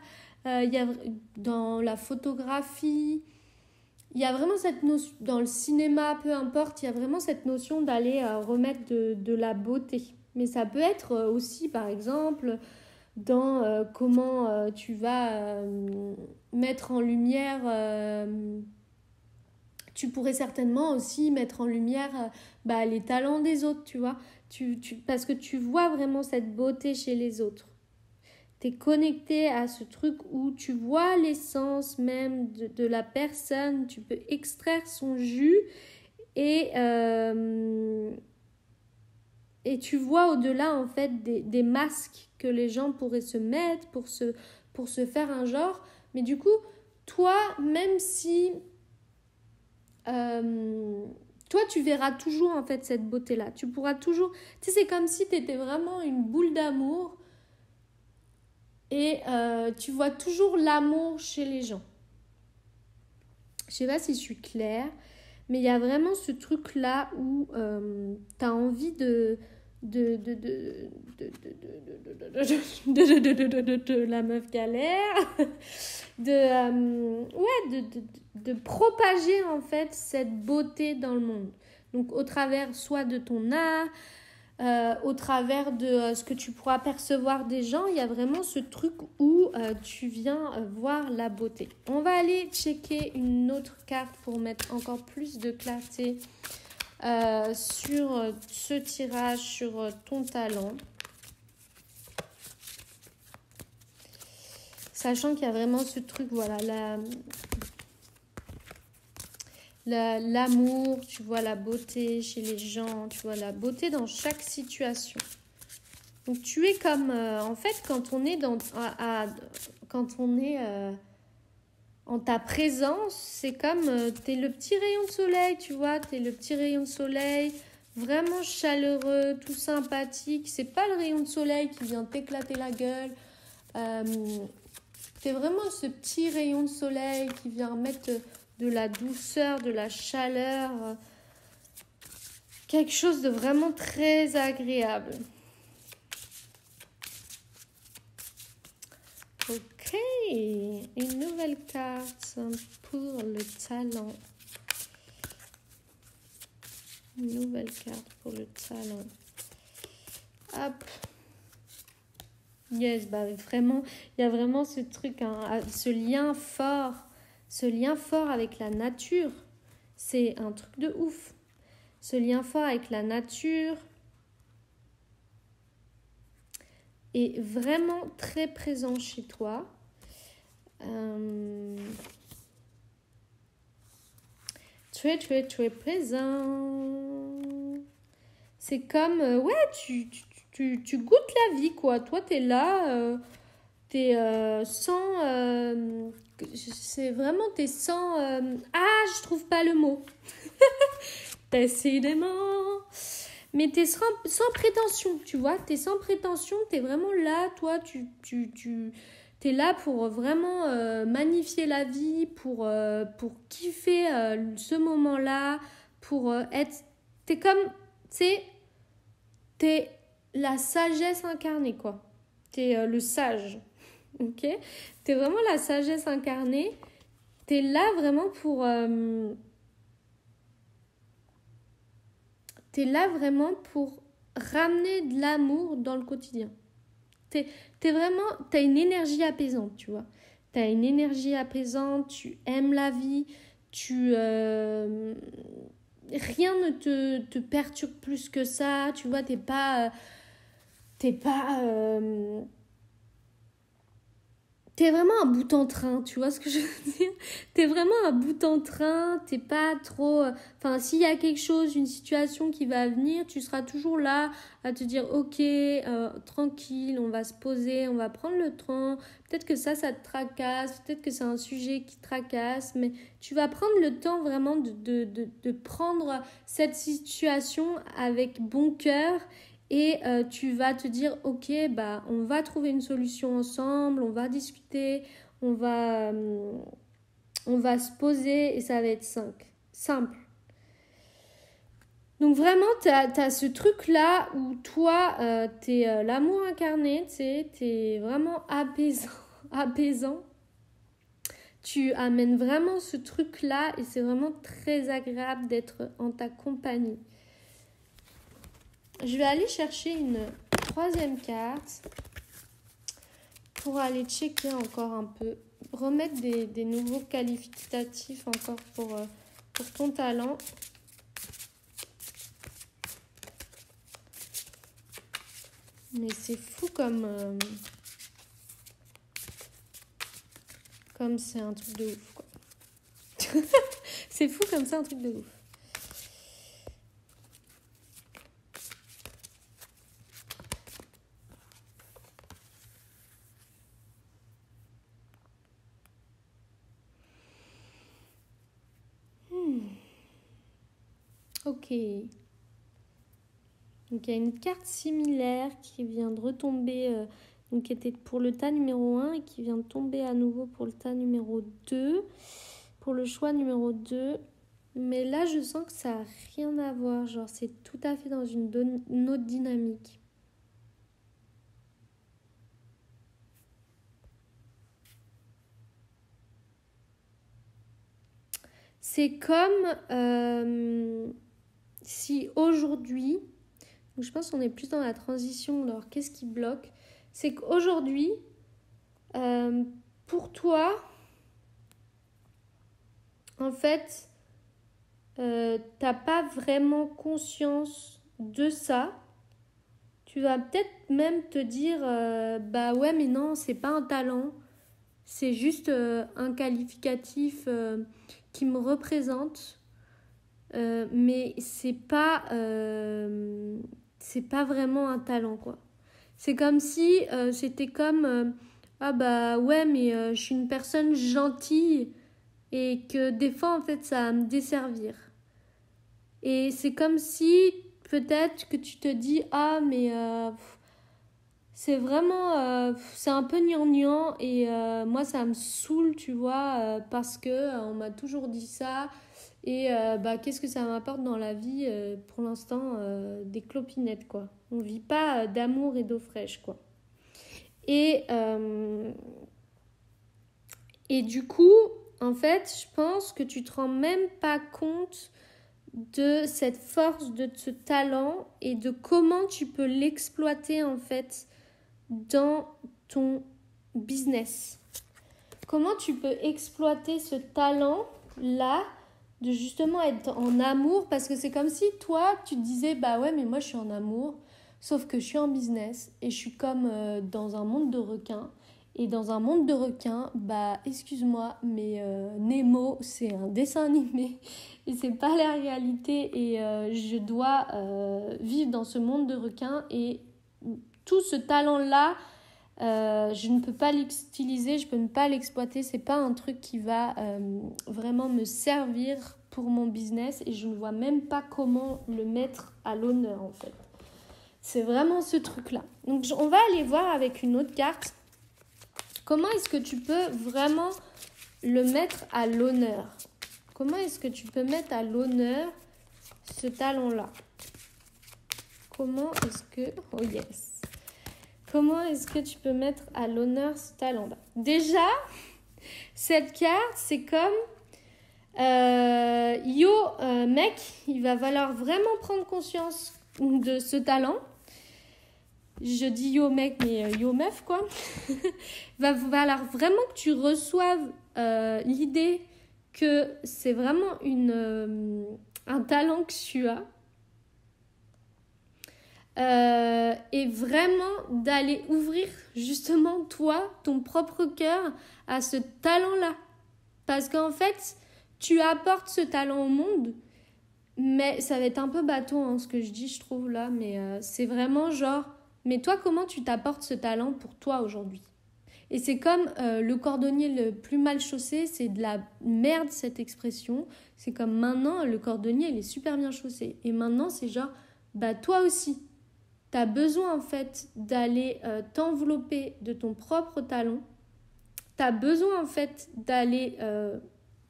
Il y a dans la photographie... Il y a vraiment cette notion, dans le cinéma, peu importe, il y a vraiment cette notion d'aller remettre de la beauté. Mais ça peut être aussi, par exemple, dans comment tu vas mettre en lumière... tu pourrais certainement aussi mettre en lumière les talents des autres, tu vois. Parce que tu vois vraiment cette beauté chez les autres. Tu es connecté à ce truc où tu vois l'essence même de la personne, tu peux extraire son jus et tu vois au-delà en fait des masques que les gens pourraient se mettre pour se faire un genre. Mais du coup, toi, même si toi, tu verras toujours en fait cette beauté-là. Tu pourras toujours... Tu sais, c'est comme si tu étais vraiment une boule d'amour. Et tu vois toujours l'amour chez les gens. Je sais pas si je suis claire, mais il y a vraiment ce truc-là où tu as envie de la meuf galère, de propager en fait cette beauté dans le monde. Donc au travers soit de ton art, au travers de ce que tu pourras percevoir des gens, il y a vraiment ce truc où tu viens voir la beauté. On va aller checker une autre carte pour mettre encore plus de clarté sur ce tirage, sur ton talent. Sachant qu'il y a vraiment ce truc, voilà, l'amour, tu vois la beauté chez les gens, tu vois la beauté dans chaque situation. Donc tu es comme, en fait, quand on est en ta présence, c'est comme, t'es le petit rayon de soleil, tu vois, t'es le petit rayon de soleil, vraiment chaleureux, tout sympathique. C'est pas le rayon de soleil qui vient t'éclater la gueule. T'es vraiment ce petit rayon de soleil qui vient mettre de la douceur, de la chaleur, quelque chose de vraiment très agréable. Ok, une nouvelle carte pour le talent. Une nouvelle carte pour le talent. Hop. Yes, vraiment, il y a vraiment ce truc, hein, ce lien fort avec la nature. C'est un truc de ouf. Ce lien fort avec la nature est vraiment très présent chez toi. Très, très, très présent. C'est comme, tu goûtes la vie, quoi. Toi, t'es là, t'es sans... c'est vraiment, t'es sans... je trouve pas le mot. Décidément. Mais t'es sans prétention, tu vois. T'es sans prétention, t'es vraiment là, toi, t'es là pour vraiment magnifier la vie, pour kiffer ce moment-là, pour être... T'es comme... T'es la sagesse incarnée, quoi. T'es le sage, ok? T'es vraiment la sagesse incarnée. T'es là vraiment pour... T'es là vraiment pour ramener de l'amour dans le quotidien. T'es vraiment... T'as une énergie apaisante, tu vois. T'as une énergie apaisante, tu aimes la vie, rien ne te perturbe plus que ça, tu vois, t'es pas t'es vraiment à bout en train, tu vois ce que je veux dire? T'es vraiment à bout en train, t'es pas trop... Enfin, s'il y a quelque chose, une situation qui va venir, tu seras toujours là à te dire, ok, tranquille, on va se poser, on va prendre le temps. Peut-être que ça te tracasse, peut-être que c'est un sujet qui te tracasse, mais tu vas prendre le temps vraiment de prendre cette situation avec bon cœur. Et tu vas te dire, ok, bah, on va trouver une solution ensemble, on va discuter, on va se poser et ça va être simple. Donc vraiment, t'as ce truc-là où toi, t'es l'amour incarné, tu sais, t'es vraiment apaisant. Tu amènes vraiment ce truc-là et c'est vraiment très agréable d'être en ta compagnie. Je vais aller chercher une troisième carte pour aller checker encore un peu, remettre des nouveaux qualificatifs encore pour ton talent. Mais c'est fou comme c'est un truc de ouf, quoi. C'est fou comme c'est un truc de ouf. Ok. Donc il y a une carte similaire qui vient de retomber, donc qui était pour le tas numéro 1 et qui vient de tomber à nouveau pour le tas numéro 2, pour le choix numéro 2. Mais là, je sens que ça n'a rien à voir, genre c'est tout à fait dans une autre dynamique. C'est comme si aujourd'hui... Donc je pense qu'on est plus dans la transition. Alors, qu'est-ce qui bloque? C'est qu'aujourd'hui, pour toi, en fait, t'as pas vraiment conscience de ça. Tu vas peut-être même te dire, bah ouais, mais non, c'est pas un talent. C'est juste un qualificatif qui me représente. Mais c'est pas vraiment un talent, quoi. C'est comme si c'était comme ah bah ouais, mais je suis une personne gentille et que des fois en fait ça va me desservir. Et c'est comme si peut-être que tu te dis ah mais c'est vraiment c'est un peu gnangnan et moi ça me saoule, tu vois, parce que on m'a toujours dit ça. Et bah, qu'est-ce que ça m'apporte dans la vie pour l'instant des clopinettes, quoi. On vit pas d'amour et d'eau fraîche, quoi. Et du coup, en fait, je pense que tu te rends même pas compte de cette force, de ce talent et de comment tu peux l'exploiter, en fait, dans ton business. Comment tu peux exploiter ce talent-là de justement être en amour, parce que c'est comme si toi tu te disais bah ouais mais moi je suis en amour, sauf que je suis en business et je suis comme dans un monde de requins, et dans un monde de requins bah excuse-moi mais Nemo c'est un dessin animé et c'est pas la réalité, et je dois vivre dans ce monde de requins, et tout ce talent là je ne peux pas l'utiliser, je ne peux pas l'exploiter, c'est pas un truc qui va vraiment me servir pour mon business, et je ne vois même pas comment le mettre à l'honneur, en fait. C'est vraiment ce truc-là. Donc on va aller voir avec une autre carte comment est-ce que tu peux vraiment le mettre à l'honneur. Comment est-ce que tu peux mettre à l'honneur ce talent-là? Comment est-ce que... Oh yes. Comment est-ce que tu peux mettre à l'honneur ce talent-là? Déjà, cette carte, c'est comme mec, il va falloir vraiment prendre conscience de ce talent. Je dis yo mec, mais yo meuf, quoi. Il va falloir vraiment que tu reçoives l'idée que c'est vraiment un talent que tu as. et vraiment d'aller ouvrir justement toi, ton propre cœur à ce talent-là. Parce qu'en fait, tu apportes ce talent au monde, mais ça va être un peu bateau ce que je dis, je trouve là, mais c'est vraiment genre, mais toi, comment tu t'apportes ce talent pour toi aujourd'hui? Et c'est comme le cordonnier le plus mal chaussé, c'est de la merde cette expression. C'est comme maintenant, le cordonnier, il est super bien chaussé. Et maintenant, c'est genre, bah toi aussi, t'as besoin en fait d'aller t'envelopper de ton propre talent. T'as besoin en fait d'aller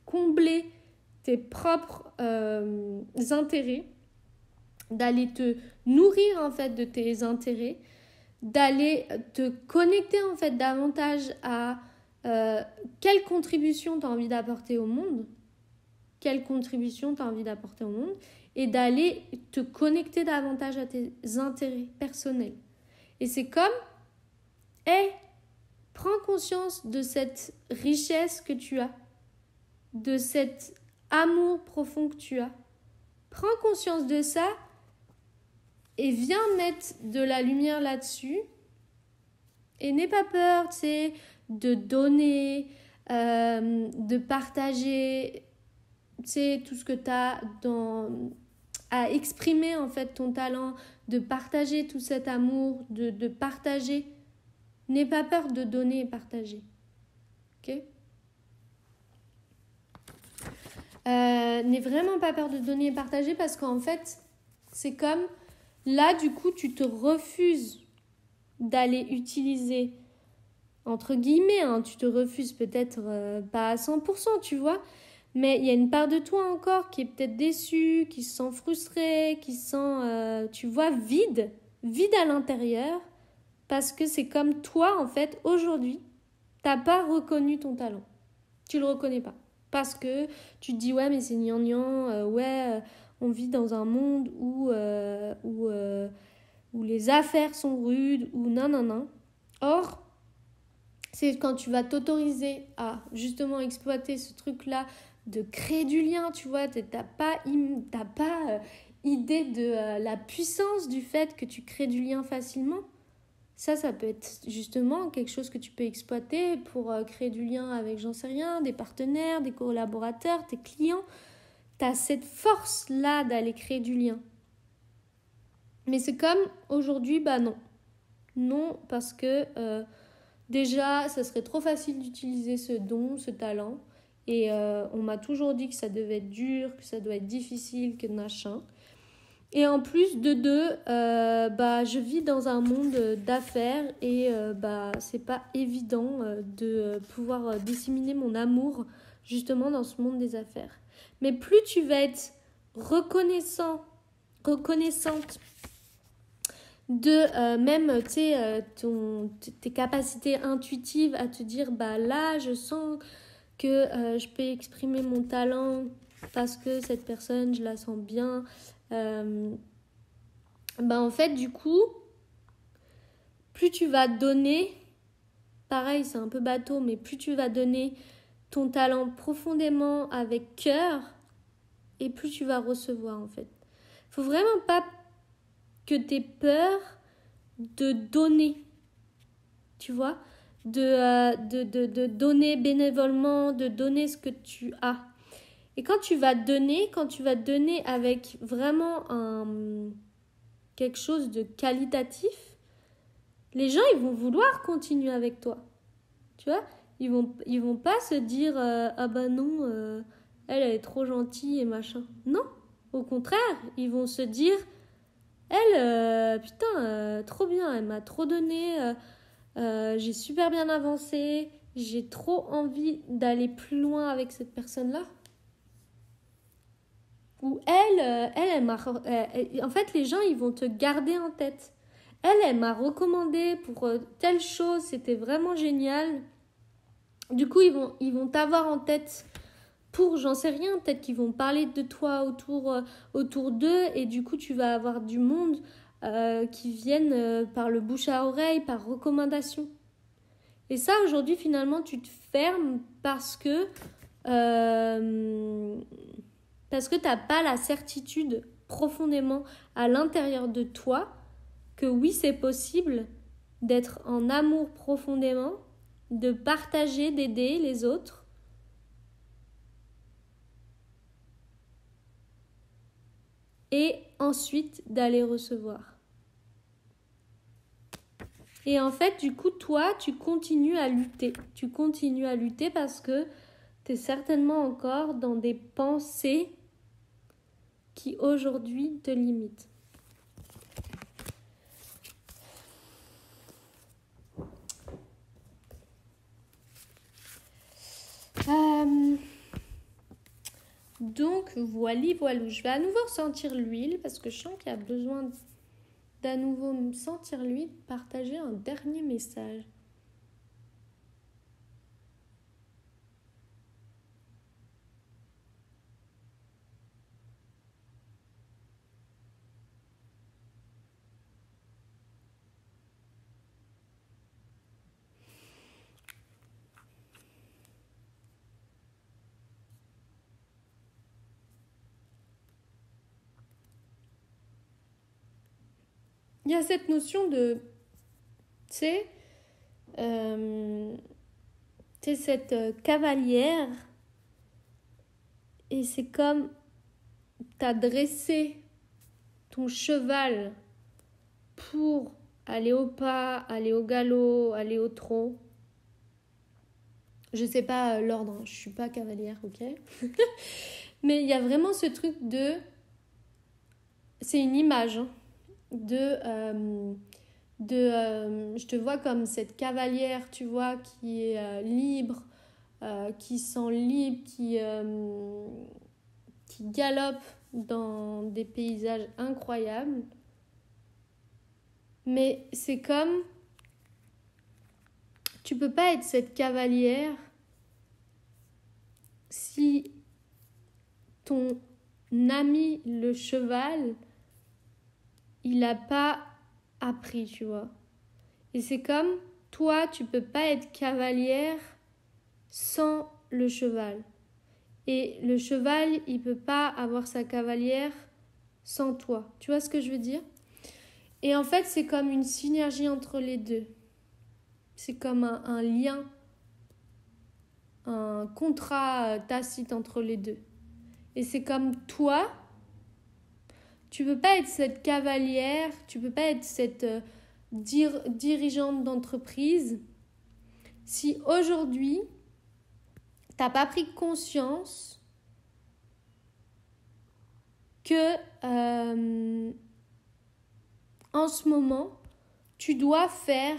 combler tes propres intérêts, d'aller te nourrir en fait de tes intérêts, d'aller te connecter en fait davantage à quelle contribution tu as envie d'apporter au monde, et d'aller te connecter davantage à tes intérêts personnels. Et c'est comme, prends conscience de cette richesse que tu as, de cet amour profond que tu as. Prends conscience de ça et viens mettre de la lumière là-dessus. Et n'aie pas peur, tu sais, de donner, de partager, tu sais, tout ce que tu as à exprimer, en fait, ton talent, de partager tout cet amour, de partager. N'aie pas peur de donner et partager. Ok ? N'aie vraiment pas peur de donner et partager parce qu'en fait, c'est comme... Là, du coup, tu te refuses d'aller utiliser, entre guillemets, tu te refuses peut-être pas à 100%, tu vois, mais il y a une part de toi encore qui est peut-être déçue, qui se sent frustrée, qui se sent, tu vois, vide à l'intérieur, parce que c'est comme toi, en fait, aujourd'hui, t'as pas reconnu ton talent. Tu le reconnais pas. Parce que tu te dis, ouais, mais c'est gnangnan, on vit dans un monde où les affaires sont rudes, ou non. Or, c'est quand tu vas t'autoriser à justement exploiter ce truc-là, de créer du lien, tu vois, t'as pas idée de la puissance du fait que tu crées du lien facilement. Ça peut être justement quelque chose que tu peux exploiter pour créer du lien avec, j'en sais rien, des partenaires, des collaborateurs, tes clients. Tu as cette force-là d'aller créer du lien. Mais c'est comme aujourd'hui, non. Non, parce que déjà, ça serait trop facile d'utiliser ce don, ce talent. Et on m'a toujours dit que ça devait être dur, que ça doit être difficile, que machin. Et en plus de deux, je vis dans un monde d'affaires et c'est pas évident de pouvoir disséminer mon amour justement dans ce monde des affaires. Mais plus tu vas être reconnaissante de même tes capacités intuitives à te dire là je sens que je peux exprimer mon talent parce que cette personne je la sens bien. En fait du coup plus tu vas donner, pareil c'est un peu bateau, mais plus tu vas donner ton talent profondément avec cœur et plus tu vas recevoir en fait. Faut vraiment pas que t'aies peur de donner, tu vois, de donner bénévolement, de donner ce que tu as. Et quand tu vas donner avec vraiment quelque chose de qualitatif, les gens, ils vont vouloir continuer avec toi. Tu vois, ils vont pas se dire non, elle est trop gentille et machin. Non, au contraire, ils vont se dire elle, trop bien, elle m'a trop donné, j'ai super bien avancé, j'ai trop envie d'aller plus loin avec cette personne-là. Ou elle m'a... en fait, les gens, ils vont te garder en tête. Elle m'a recommandé pour telle chose, c'était vraiment génial. Du coup, ils vont t'avoir en tête pour, j'en sais rien, peut-être qu'ils vont parler de toi autour d'eux et du coup, tu vas avoir du monde qui viennent par le bouche à oreille, par recommandation. Et ça, aujourd'hui, finalement, tu te fermes parce que t'as pas la certitude profondément à l'intérieur de toi que oui, c'est possible d'être en amour profondément, de partager, d'aider les autres. Et ensuite d'aller recevoir. Et en fait, du coup, toi, tu continues à lutter. Tu continues à lutter parce que tu es certainement encore dans des pensées qui aujourd'hui te limitent. Donc, voilà. Je vais à nouveau ressentir l'huile parce que je sens qu'il y a besoin d'à nouveau me sentir l'huile, partager un dernier message. Il y a cette notion de, tu sais, cette cavalière, et c'est comme t'as dressé ton cheval pour aller au pas, aller au galop, aller au trot. Je sais pas l'ordre, je suis pas cavalière, ok. Mais il y a vraiment ce truc de, c'est une image, hein, je te vois comme cette cavalière, tu vois, qui est libre, qui sent libre, qui galope dans des paysages incroyables. Mais c'est comme, tu peux pas être cette cavalière si ton ami le cheval, il a pas appris, tu vois. Et c'est comme, toi, tu peux pas être cavalière sans le cheval. Et le cheval, il peut pas avoir sa cavalière sans toi. Tu vois ce que je veux dire? Et en fait, c'est comme une synergie entre les deux. C'est comme un lien, un contrat tacite entre les deux. Et c'est comme toi, tu peux pas être cette cavalière, tu peux pas être cette dirigeante d'entreprise si aujourd'hui, t'as pas pris conscience que en ce moment, tu dois faire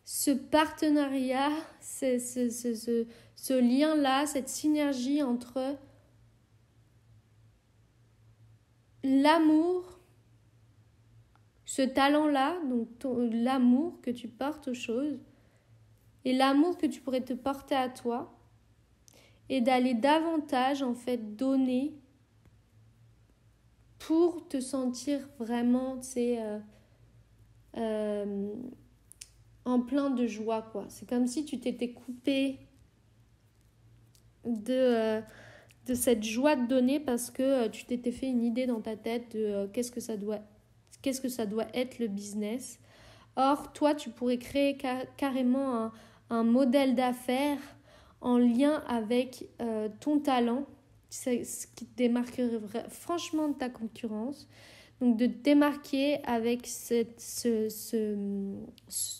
ce partenariat, ce lien-là, cette synergie entre l'amour, ce talent-là, donc l'amour que tu portes aux choses, et l'amour que tu pourrais te porter à toi, et d'aller davantage, en fait, donner pour te sentir vraiment, tu sais, en plein de joie, quoi. C'est comme si tu t'étais coupé de cette joie de donner parce que tu t'étais fait une idée dans ta tête de qu'est-ce que ça doit être le business. Or, toi, tu pourrais créer carrément un modèle d'affaires en lien avec ton talent, c'est ce qui te démarquerait franchement de ta concurrence. Donc, de te démarquer avec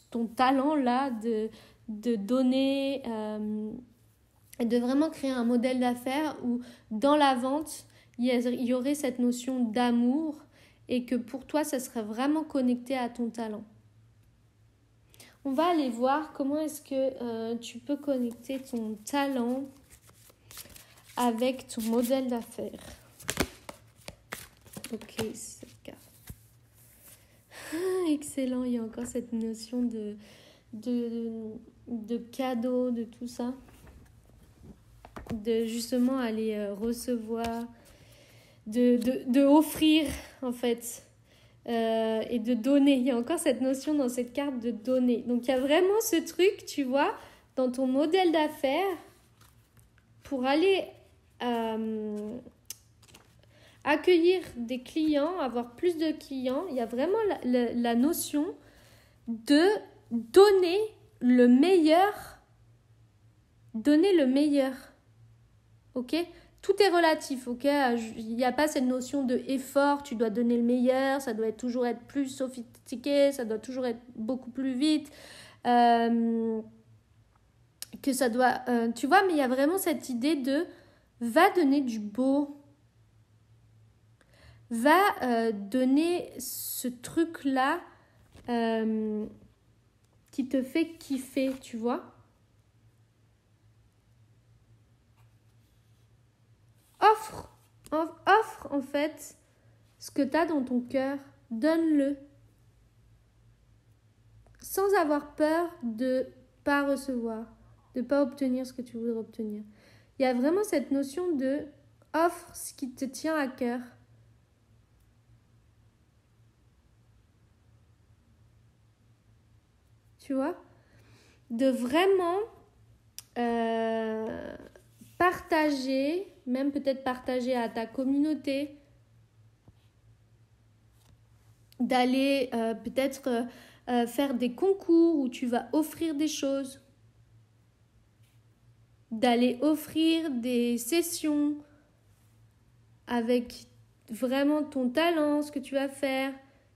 ton talent-là de donner et de vraiment créer un modèle d'affaires où, dans la vente, il y aurait cette notion d'amour et que pour toi, ça serait vraiment connecté à ton talent. On va aller voir comment est-ce que tu peux connecter ton talent avec ton modèle d'affaires. Ok, c'est le cas. Excellent, il y a encore cette notion de cadeau, de tout ça. De justement aller recevoir, de offrir en fait. Et de donner. Il y a encore cette notion dans cette carte de donner. Donc, il y a vraiment ce truc, tu vois, dans ton modèle d'affaires pour aller accueillir des clients, avoir plus de clients. Il y a vraiment la notion de donner le meilleur. Donner le meilleur. Ok ? Tout est relatif, ok ? Il n'y a pas cette notion de effort, tu dois donner le meilleur, ça doit toujours être plus sophistiqué, ça doit toujours être beaucoup plus vite, que ça doit... tu vois, mais il y a vraiment cette idée de va donner du beau, va donner ce truc-là qui te fait kiffer, tu vois ? Offre en fait ce que tu as dans ton cœur, donne-le. Sans avoir peur de pas recevoir, de pas obtenir ce que tu voudrais obtenir. Il y a vraiment cette notion de offre ce qui te tient à cœur. Tu vois ? De vraiment partager, même peut-être partager à ta communauté, d'aller peut-être faire des concours où tu vas offrir des choses, d'aller offrir des sessions avec vraiment ton talent, ce que tu vas faire,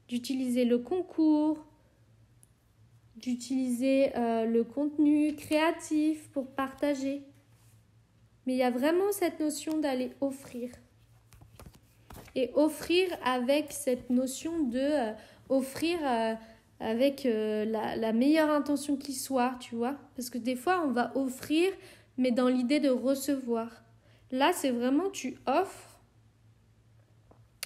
d'utiliser le concours, d'utiliser le contenu créatif pour partager. Mais il y a vraiment cette notion d'aller offrir. Et offrir avec cette notion de offrir avec la meilleure intention qui soit, tu vois. Parce que des fois, on va offrir, mais dans l'idée de recevoir. Là, c'est vraiment tu offres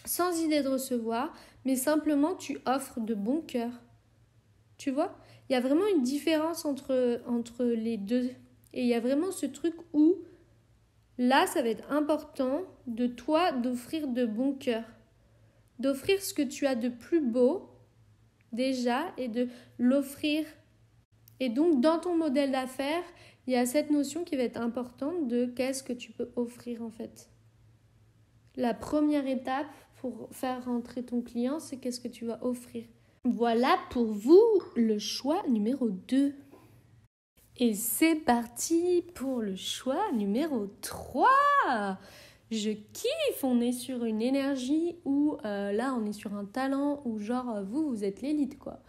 sans idée de recevoir, mais simplement tu offres de bon cœur. Tu vois ? Il y a vraiment une différence entre les deux. Et il y a vraiment ce truc où là, ça va être important de toi d'offrir de bon cœur. D'offrir ce que tu as de plus beau, déjà, et de l'offrir. Et donc, dans ton modèle d'affaires, il y a cette notion qui va être importante de qu'est-ce que tu peux offrir, en fait. La première étape pour faire rentrer ton client, c'est qu'est-ce que tu vas offrir. Voilà pour vous le choix numéro 2. Et c'est parti pour le choix numéro 3. Je kiffe, on est sur une énergie où là on est sur un talent où genre vous êtes l'élite quoi.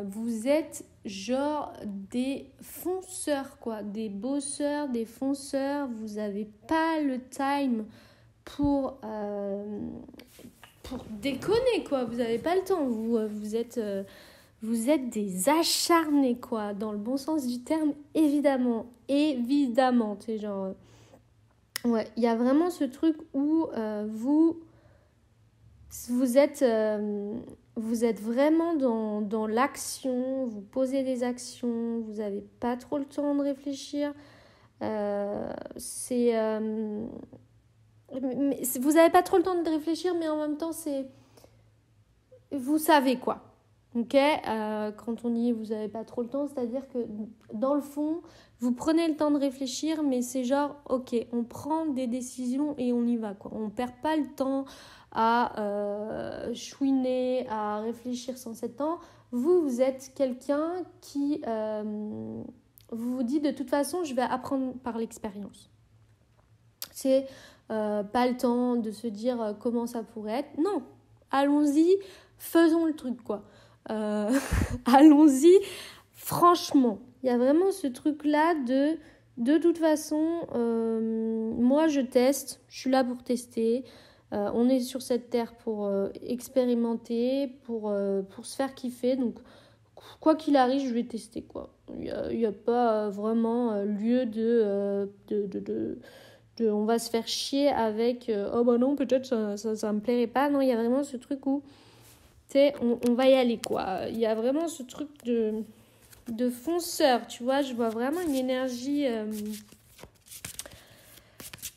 Vous êtes genre des fonceurs quoi, des bosseurs, des fonceurs, vous n'avez pas le time pour déconner quoi, vous n'avez pas le temps, vous êtes des acharnés, quoi, dans le bon sens du terme, évidemment, tu sais, genre... ouais, il y a vraiment ce truc où vous êtes vraiment dans l'action, vous posez des actions, vous n'avez pas trop le temps de réfléchir. Vous n'avez pas trop le temps de réfléchir, mais en même temps, vous savez quoi. Ok, quand on dit vous n'avez pas trop le temps, c'est-à-dire que dans le fond, vous prenez le temps de réfléchir, mais c'est genre, ok, on prend des décisions et on y va, quoi. On ne perd pas le temps à chouiner, à réfléchir sans cet temps. Vous êtes quelqu'un qui vous dit de toute façon, je vais apprendre par l'expérience. C'est pas le temps de se dire comment ça pourrait être. Non, allons-y, faisons le truc, quoi. Allons-y, franchement, il y a vraiment ce truc-là de toute façon, moi je teste, je suis là pour tester, on est sur cette terre pour expérimenter, pour se faire kiffer, donc quoi qu'il arrive, je vais tester quoi. Il n'y a pas vraiment lieu de on va se faire chier avec oh bah non peut-être ça me plairait pas. Non, il y a vraiment ce truc où on va y aller quoi. Il y a vraiment ce truc de fonceur, tu vois. Je vois vraiment une énergie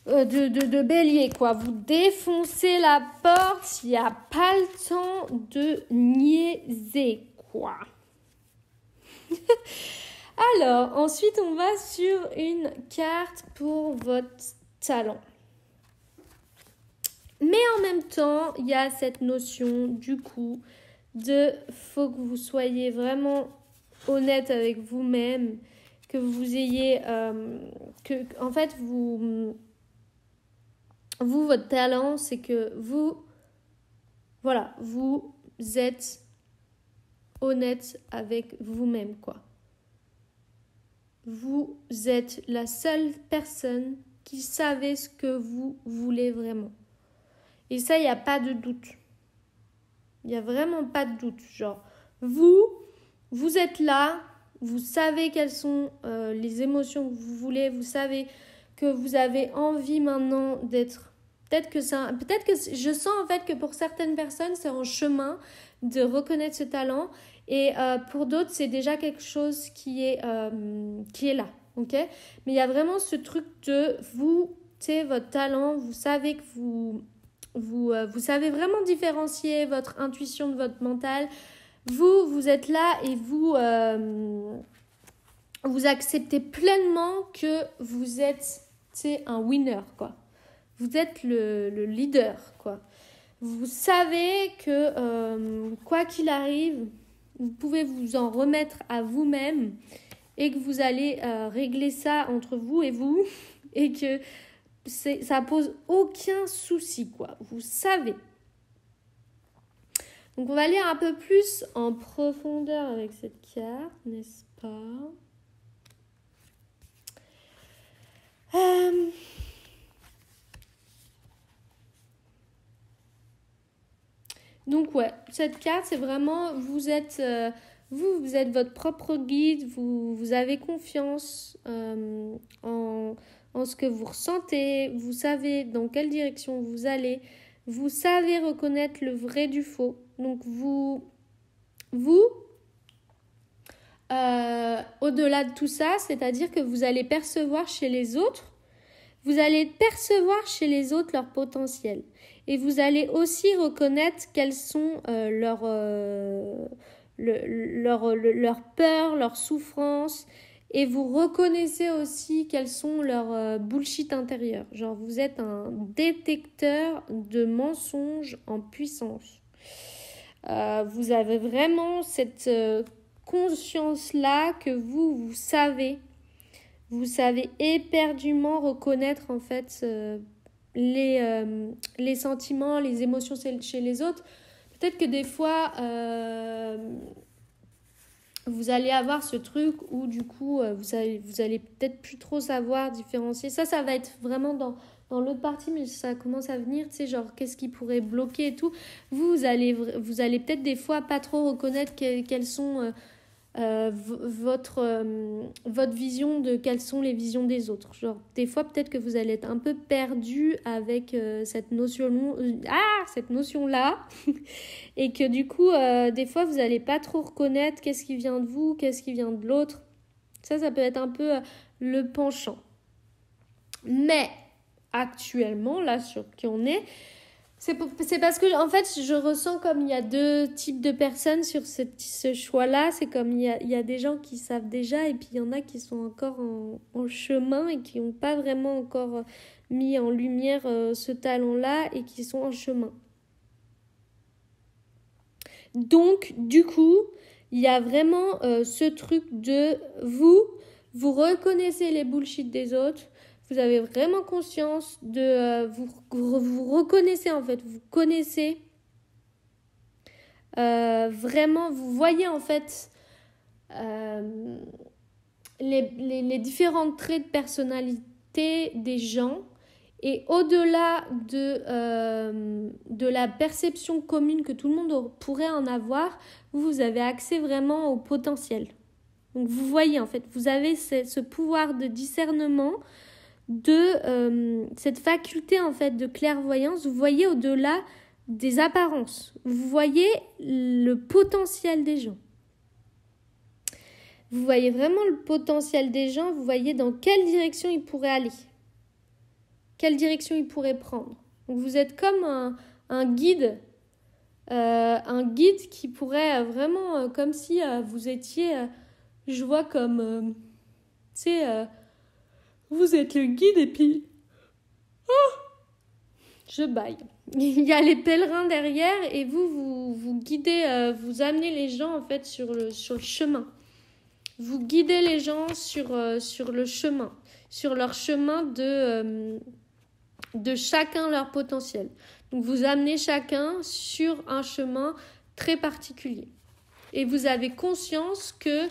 de bélier quoi. Vous défoncez la porte, il n'y a pas le temps de niaiser quoi. Alors ensuite on va sur une carte pour votre talent. Mais en même temps, il y a cette notion du coup faut que vous soyez vraiment honnête avec vous-même, que vous ayez en fait vous votre talent, c'est que vous êtes honnête avec vous-même, quoi. Vous êtes la seule personne qui savait ce que vous voulez vraiment. Et ça, il n'y a pas de doute. Il n'y a vraiment pas de doute. Genre, vous êtes là, vous savez quelles sont les émotions que vous voulez, vous savez que vous avez envie maintenant d'être... Peut-être que je sens en fait que pour certaines personnes, c'est en chemin de reconnaître ce talent. Et pour d'autres, c'est déjà quelque chose qui est là. Ok ? Mais il y a vraiment ce truc de vous, tu sais, votre talent, vous savez que vous savez vraiment différencier votre intuition de votre mental. Vous êtes là et vous acceptez pleinement que vous êtes, tu sais, un winner, quoi. Vous êtes le leader, quoi. Vous savez que quoi qu'il arrive, vous pouvez vous en remettre à vous-même et que vous allez régler ça entre vous et vous et que ça pose aucun souci, quoi. Vous savez. Donc, on va lire un peu plus en profondeur avec cette carte, n'est-ce pas ? Donc ouais, cette carte, c'est vraiment, vous êtes votre propre guide, vous avez confiance en ce que vous ressentez, vous savez dans quelle direction vous allez, vous savez reconnaître le vrai du faux. Donc au-delà de tout ça, c'est-à-dire que vous allez percevoir chez les autres, leur potentiel. Et vous allez aussi reconnaître quelles sont leurs peurs, leurs souffrances. Et vous reconnaissez aussi quels sont leurs bullshit intérieurs. Genre, vous êtes un détecteur de mensonges en puissance. Vous avez vraiment cette conscience-là que vous savez éperdument reconnaître en fait les sentiments, les émotions chez les autres. Peut-être que des fois, vous allez avoir ce truc où du coup, vous allez peut-être plus trop savoir différencier. Ça va être vraiment dans l'autre partie, mais ça commence à venir, tu sais, genre qu'est-ce qui pourrait bloquer et tout. Vous allez peut-être des fois pas trop reconnaître quelles sont... votre vision de quelles sont les visions des autres. Genre, des fois, peut-être que vous allez être un peu perdu avec cette notion-là et que du coup, des fois, vous n'allez pas trop reconnaître qu'est-ce qui vient de vous, qu'est-ce qui vient de l'autre. Ça peut être un peu le penchant. Mais, actuellement, là, sur qui on est, c'est parce que, en fait, je ressens comme il y a deux types de personnes sur ce choix-là. C'est comme il y a des gens qui savent déjà et puis il y en a qui sont encore en chemin et qui n'ont pas vraiment encore mis en lumière ce talent-là et qui sont en chemin. Donc, du coup, il y a vraiment ce truc de vous reconnaissez les bullshit des autres. Vous avez vraiment conscience de... vous reconnaissez en fait, vous connaissez vraiment, vous voyez en fait les différents traits de personnalité des gens et au-delà de la perception commune que tout le monde pourrait en avoir, vous avez accès vraiment au potentiel. Donc vous voyez en fait, vous avez ce pouvoir de discernement de cette faculté en fait de clairvoyance. Vous voyez au-delà des apparences, vous voyez le potentiel des gens, vous voyez vraiment le potentiel des gens, vous voyez dans quelle direction ils pourraient aller, quelle direction ils pourraient prendre. Donc vous êtes comme un guide qui pourrait vraiment comme si vous étiez je vois comme tu sais vous êtes le guide et puis Je baille. Il y a les pèlerins derrière et vous guidez, vous amenez les gens en fait sur le chemin. Vous guidez les gens sur le chemin, sur leur chemin de chacun leur potentiel. Donc vous amenez chacun sur un chemin très particulier. Et vous avez conscience que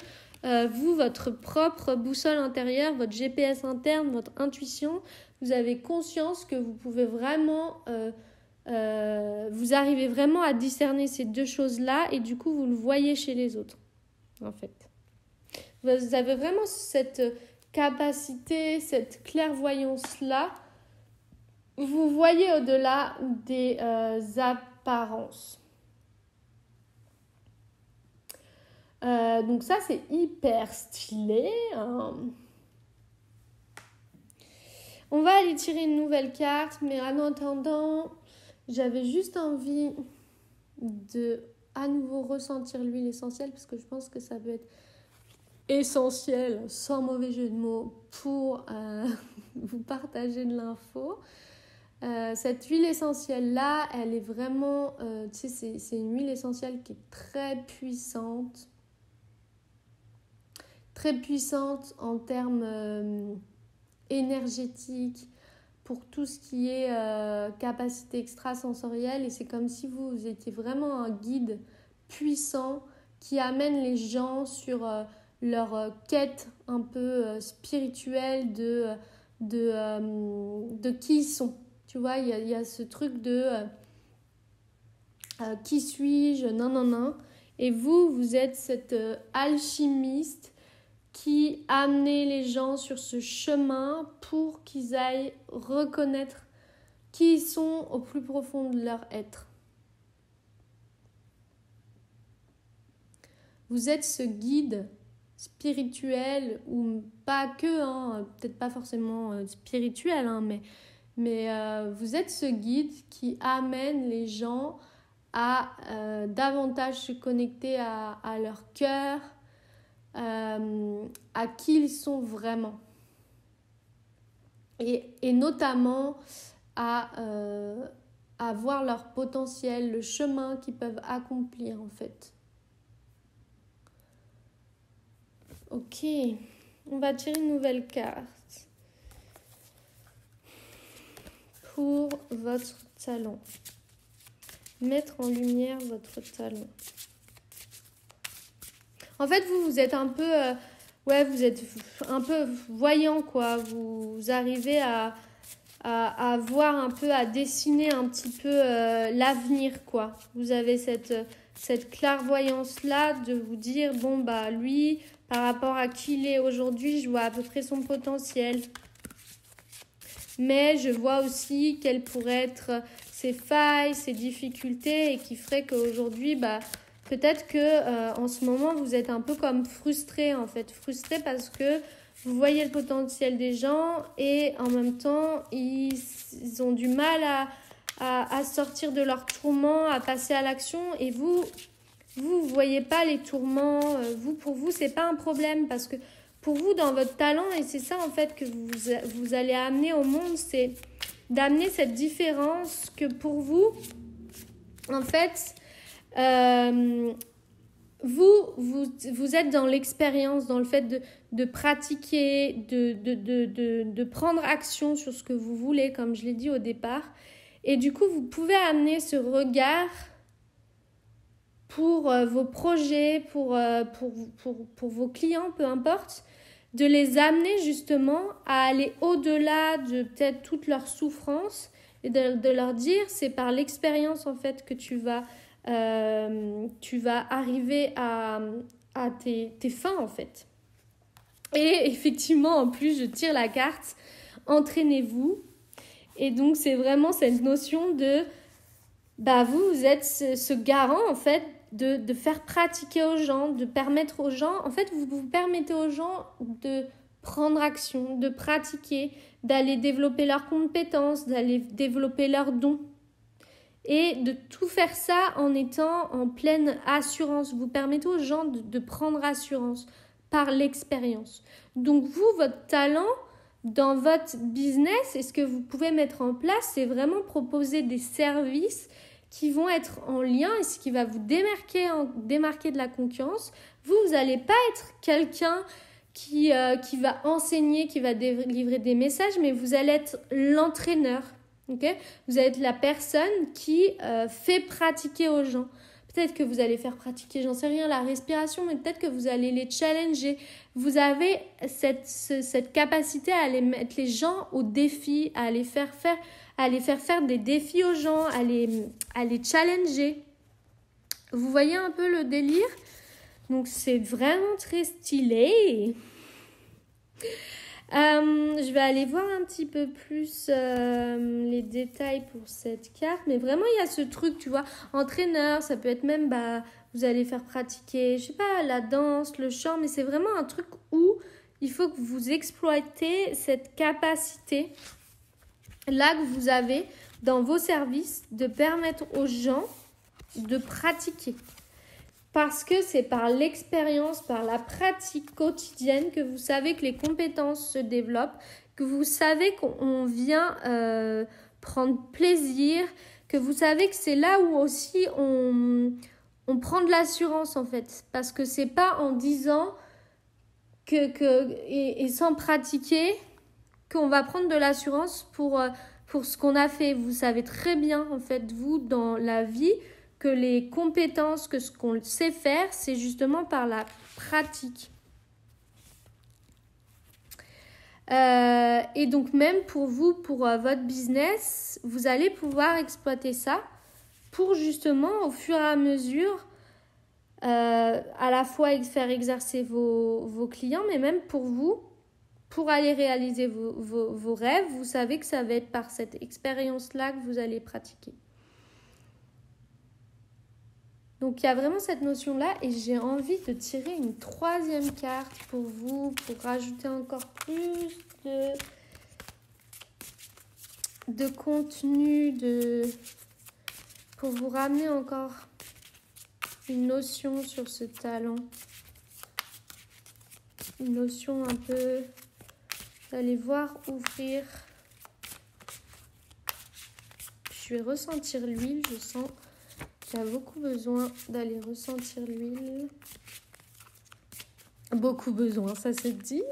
vous, votre propre boussole intérieure, votre GPS interne, votre intuition, vous avez conscience que vous pouvez vraiment, vous arrivez vraiment à discerner ces deux choses-là et du coup, vous le voyez chez les autres, en fait. Vous avez vraiment cette capacité, cette clairvoyance-là. Vous voyez au-delà des apparences. Donc ça, c'est hyper stylé. Hein. On va aller tirer une nouvelle carte, mais en attendant, j'avais juste envie de à nouveau ressentir l'huile essentielle parce que je pense que ça peut être essentiel, sans mauvais jeu de mots, pour vous partager de l'info. Cette huile essentielle-là, elle est vraiment, tu sais, c'est une huile essentielle qui est très puissante en termes énergétiques, pour tout ce qui est capacité extrasensorielle. Et c'est comme si vous étiez vraiment un guide puissant qui amène les gens sur leur quête un peu spirituelle de qui ils sont. Tu vois, il y a ce truc de qui suis-je, non. Et vous êtes cette alchimiste qui amenez les gens sur ce chemin pour qu'ils aillent reconnaître qui ils sont au plus profond de leur être. Vous êtes ce guide spirituel, ou pas que, hein, peut-être pas forcément spirituel, hein, mais vous êtes ce guide qui amène les gens à davantage se connecter à leur cœur, à qui ils sont vraiment. Et notamment à voir leur potentiel, le chemin qu'ils peuvent accomplir en fait. Ok, on va tirer une nouvelle carte pour votre talent. Mettre en lumière votre talent. En fait, vous êtes un peu, vous êtes un peu voyant, quoi. Vous arrivez à voir un peu, à dessiner un petit peu l'avenir, quoi. Vous avez cette clairvoyance-là de vous dire, bon, bah, lui, par rapport à qui il est aujourd'hui, je vois à peu près son potentiel. Mais je vois aussi quelles pourraient être ses failles, ses difficultés et qui ferait qu'aujourd'hui, bah, peut-être que en ce moment, vous êtes un peu comme frustré, en fait. Frustré parce que vous voyez le potentiel des gens et en même temps, ils ont du mal à sortir de leur tourment, à passer à l'action. Et vous voyez pas les tourments. Pour vous, c'est pas un problème parce que pour vous, dans votre talent, et c'est ça en fait que vous allez amener au monde, c'est d'amener cette différence que pour vous, en fait, vous êtes dans l'expérience, dans le fait de pratiquer, de prendre action sur ce que vous voulez, comme je l'ai dit au départ. Et du coup, vous pouvez amener ce regard pour vos projets, pour vos clients, peu importe, de les amener justement à aller au-delà de peut-être toute leur souffrance et de leur dire, c'est par l'expérience en fait que tu vas arriver à tes fins en fait. Et effectivement, en plus, je tire la carte « Entraînez-vous ». Et donc, c'est vraiment cette notion de vous êtes ce garant en fait de faire pratiquer aux gens, de permettre aux gens, en fait vous permettez aux gens de prendre action, de pratiquer, d'aller développer leurs compétences, d'aller développer leurs dons et de tout faire ça en étant en pleine assurance. Vous permettez aux gens de prendre assurance par l'expérience. Donc vous, votre talent, dans votre business, et ce que vous pouvez mettre en place, c'est vraiment proposer des services qui vont être en lien et ce qui va vous démarquer de la concurrence. Vous n'allez pas être quelqu'un qui va enseigner, qui va délivrer des messages, mais vous allez être l'entraîneur. Okay? Vous allez être la personne qui fait pratiquer aux gens. Peut-être que vous allez faire pratiquer, j'en sais rien, la respiration, mais peut-être que vous allez les challenger. Vous avez cette capacité à aller mettre les gens au défi, à les faire faire des défis aux gens, à les challenger. Vous voyez un peu le délire? Donc, c'est vraiment très stylé. Je vais aller voir un petit peu plus les détails pour cette carte. Mais vraiment, il y a ce truc, tu vois, entraîneur, ça peut être même, vous allez faire pratiquer, je sais pas, la danse, le chant. Mais c'est vraiment un truc où il faut que vous exploitez cette capacité là que vous avez dans vos services de permettre aux gens de pratiquer. Parce que c'est par l'expérience, par la pratique quotidienne que vous savez que les compétences se développent, que vous savez qu'on vient prendre plaisir, que vous savez que c'est là où aussi on prend de l'assurance en fait. Parce que c'est pas en disant et sans pratiquer qu'on va prendre de l'assurance pour ce qu'on a fait. Vous savez très bien en fait, vous, dans la vie, que les compétences, que ce qu'on sait faire, c'est justement par la pratique. Et donc même pour vous, pour votre business, vous allez pouvoir exploiter ça pour justement au fur et à mesure à la fois faire exercer vos clients, mais même pour vous, pour aller réaliser vos rêves, vous savez que ça va être par cette expérience-là que vous allez pratiquer. Donc, il y a vraiment cette notion-là et j'ai envie de tirer une troisième carte pour vous, pour rajouter encore plus de contenu, pour vous ramener encore une notion sur ce talent. Une notion un peu, vous allez voir ouvrir. Je vais ressentir l'huile, je sens qu'il y a beaucoup besoin d'aller ressentir l'huile. Beaucoup besoin, ça se dit.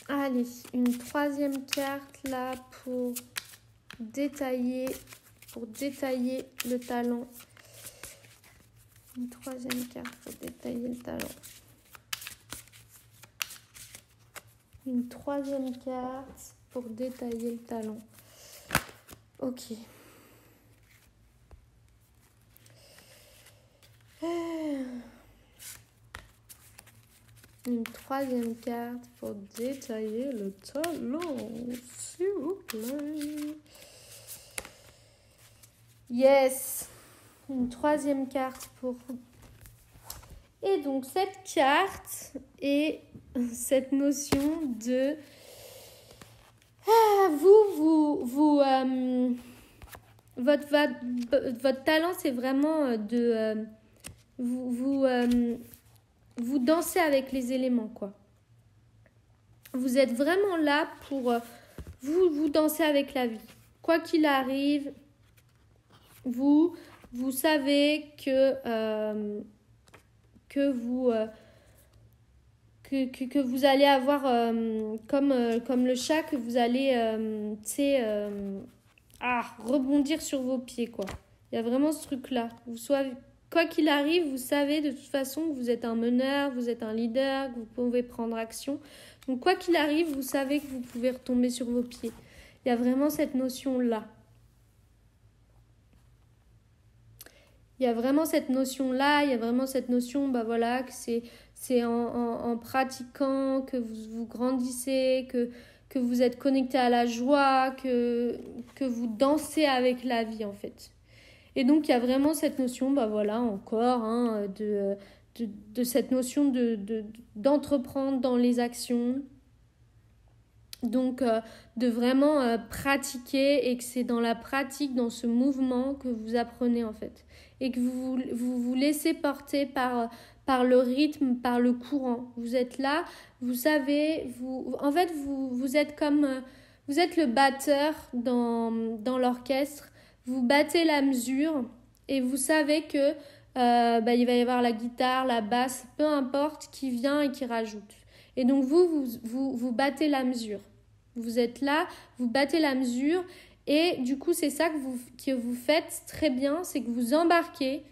Allez, une troisième carte là pour détailler le talent. Une troisième carte pour détailler le talent. Une troisième carte pour détailler le talent. Ok. Une troisième carte pour détailler le talent, s'il vous plaît. Yes. Une troisième carte pour... Et donc, cette carte et cette notion de... Votre talent, c'est vraiment de... vous dansez avec les éléments, quoi. Vous êtes vraiment là pour... vous dansez avec la vie. Quoi qu'il arrive, vous savez que vous allez avoir comme le chat, que vous allez rebondir sur vos pieds, quoi. Il y a vraiment ce truc là. Quoi qu'il arrive, vous savez de toute façon que vous êtes un meneur, vous êtes un leader, que vous pouvez prendre action. Donc quoi qu'il arrive, vous savez que vous pouvez retomber sur vos pieds. Il y a vraiment cette notion là. Il y a vraiment cette notion-là, il y a vraiment cette notion, que c'est en pratiquant que vous grandissez, que vous êtes connecté à la joie, que vous dansez avec la vie, en fait. Et donc, il y a vraiment cette notion, encore, de cette notion d'entreprendre dans les actions. Donc, de vraiment pratiquer, et que c'est dans la pratique, dans ce mouvement que vous apprenez, en fait. Et que vous laissez porter par par le rythme, par le courant. Vous êtes là, vous savez, vous êtes comme, vous êtes le batteur dans l'orchestre. Vous battez la mesure et vous savez que il va y avoir la guitare, la basse, peu importe, qui vient et qui rajoute. Et donc vous battez la mesure. Vous êtes là, vous battez la mesure et du coup c'est ça que vous faites très bien, c'est que vous embarquez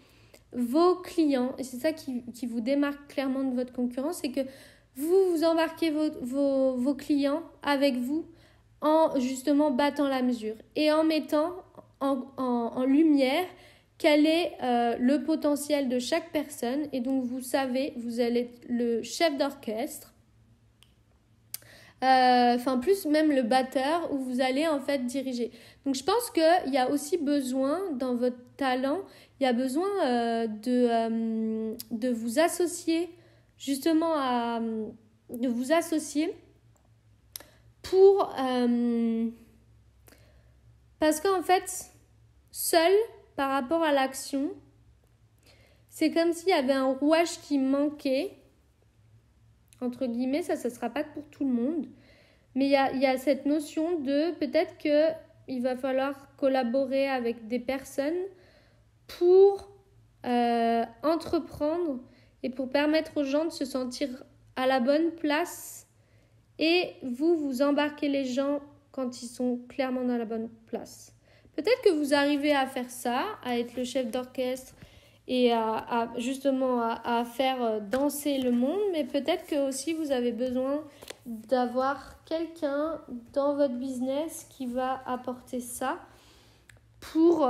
vos clients, et c'est ça qui vous démarque clairement de votre concurrence, c'est que vous embarquez vos clients avec vous en justement battant la mesure et en mettant en lumière quel est le potentiel de chaque personne. Et donc vous savez, vous allez être le chef d'orchestre, plus même le batteur, où vous allez en fait diriger. Donc je pense qu'il y a aussi besoin dans votre talent, il y a besoin de vous associer justement de vous associer pour parce qu'en fait seul par rapport à l'action, c'est comme s'il y avait un rouage qui manquait, entre guillemets. Ça sera pas pour tout le monde, mais il y a cette notion de peut-être qu'il va falloir collaborer avec des personnes pour entreprendre et pour permettre aux gens de se sentir à la bonne place, et vous embarquez les gens quand ils sont clairement dans la bonne place. Peut-être que vous arrivez à faire ça, à être le chef d'orchestre et justement à faire danser le monde, mais peut-être que aussi vous avez besoin d'avoir quelqu'un dans votre business qui va apporter ça pour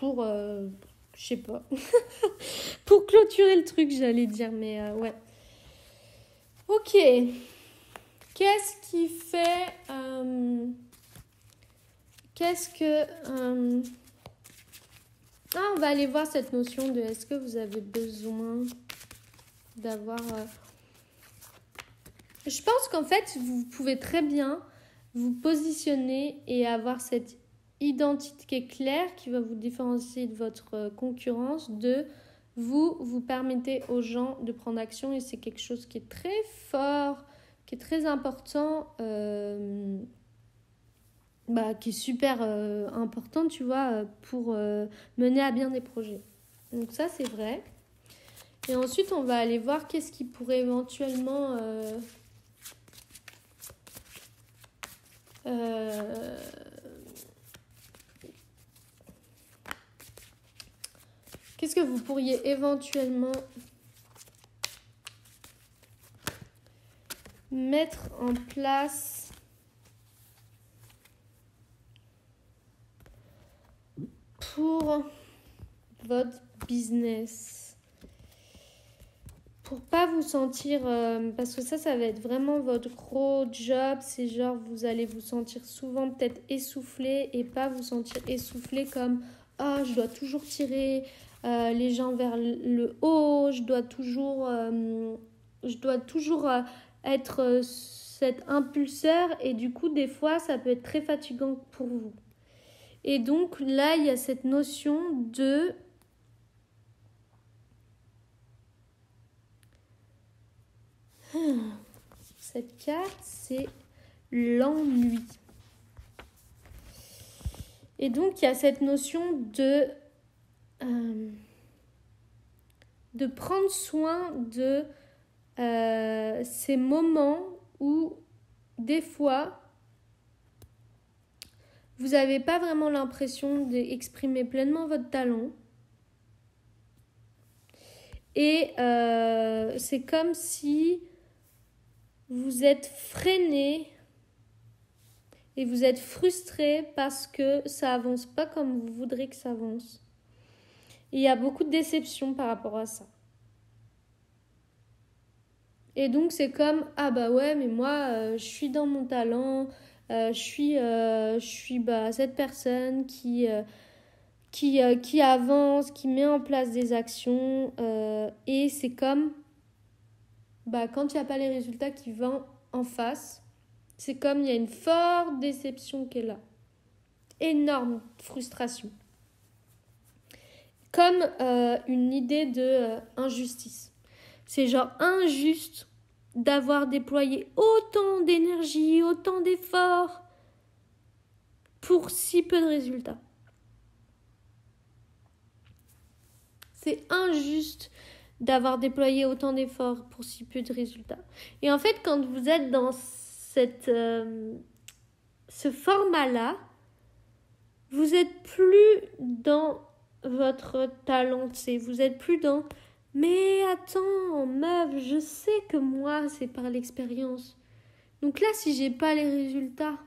je sais pas, pour clôturer le truc, j'allais dire, mais ouais. Ok. Qu'est-ce qui fait... on va aller voir cette notion de est-ce que vous avez besoin d'avoir... Je pense qu'en fait, vous pouvez très bien vous positionner et avoir cette identité claire qui va vous différencier de votre concurrence, vous permettez aux gens de prendre action, et c'est quelque chose qui est très fort, qui est très important, qui est super important, tu vois, pour mener à bien des projets. Donc ça, c'est vrai. Et ensuite, on va aller voir qu'est-ce qui pourrait éventuellement... qu'est-ce que vous pourriez éventuellement mettre en place pour votre business, pour pas vous sentir parce que ça va être vraiment votre gros job. C'est genre vous allez vous sentir souvent peut-être essoufflé, et pas vous sentir essoufflé comme je dois toujours tirer les gens vers le haut, je dois toujours être cet impulseur, et du coup des fois ça peut être très fatigant pour vous. Et donc là il y a cette notion de cette carte, c'est l'ennui. Et donc il y a cette notion de prendre soin de ces moments où des fois vous n'avez pas vraiment l'impression d'exprimer pleinement votre talent, et c'est comme si vous êtes freiné et vous êtes frustré parce que ça avance pas comme vous voudrez que ça avance. Et il y a beaucoup de déception par rapport à ça. Et donc c'est comme mais moi je suis dans mon talent, je suis cette personne qui avance, qui met en place des actions, et c'est comme quand il n'y a pas les résultats qui vont en face, c'est comme il y a une forte déception qui est là, énorme frustration. comme une idée de injustice. C'est genre injuste d'avoir déployé autant d'énergie, autant d'efforts pour si peu de résultats. C'est injuste d'avoir déployé autant d'efforts pour si peu de résultats. Et en fait, quand vous êtes dans ce format-là, vous êtes plus dans votre talent, vous êtes plus dans « Mais attends, meuf, je sais que moi, c'est par l'expérience. Donc là, si j'ai pas les résultats,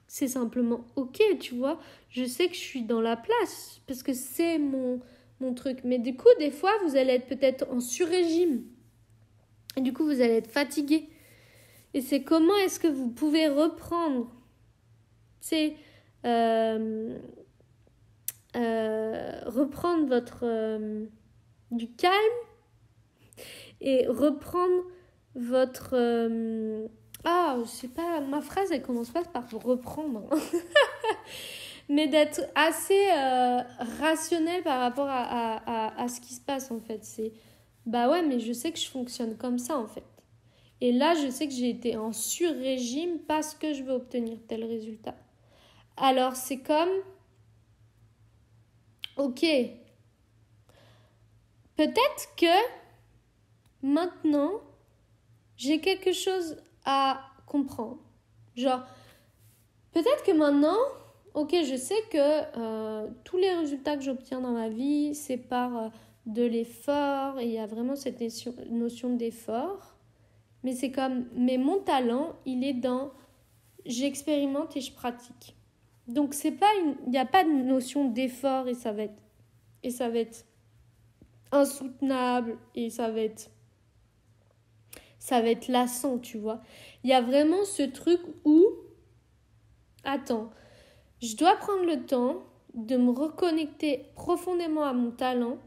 c'est simplement ok, tu vois. Je sais que je suis dans la place parce que c'est mon truc. Mais du coup, des fois, vous allez être peut-être en sur-régime. Et du coup, vous allez être fatigué. Et c'est comment est-ce que vous pouvez reprendre, reprendre votre du calme et reprendre votre je sais pas, ma phrase elle commence pas par reprendre mais d'être assez rationnel par rapport à ce qui se passe en fait. C'est bah ouais, mais je sais que je fonctionne comme ça en fait. Et là, je sais que j'ai été en sur-régime parce que je veux obtenir tel résultat. Alors, c'est comme, ok, peut-être que maintenant, j'ai quelque chose à comprendre. Genre, peut-être que maintenant, ok, je sais que tous les résultats que j'obtiens dans ma vie, c'est par de l'effort, et il y a vraiment cette notion d'effort. Mais c'est comme, mais mon talent, il est dans j'expérimente et je pratique. Donc c'est pas il n'y a pas de notion d'effort et ça va être insoutenable et ça va être lassant, tu vois. Il y a vraiment ce truc où attends, je dois prendre le temps de me reconnecter profondément à mon talent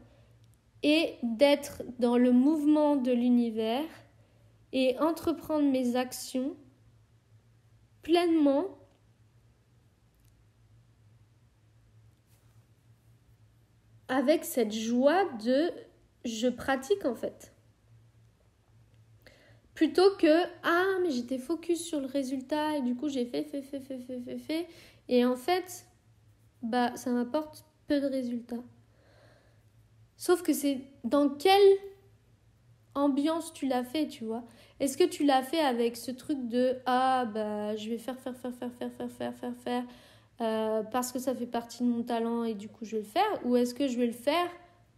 et d'être dans le mouvement de l'univers et entreprendre mes actions pleinement avec cette joie de je pratique en fait. Plutôt que mais j'étais focus sur le résultat et du coup j'ai fait et en fait ça m'apporte peu de résultats. Sauf que c'est dans quelle ambiance tu l'as fait, tu vois. Est-ce que tu l'as fait avec ce truc de je vais faire parce que ça fait partie de mon talent et du coup je vais le faire, ou est-ce que je vais le faire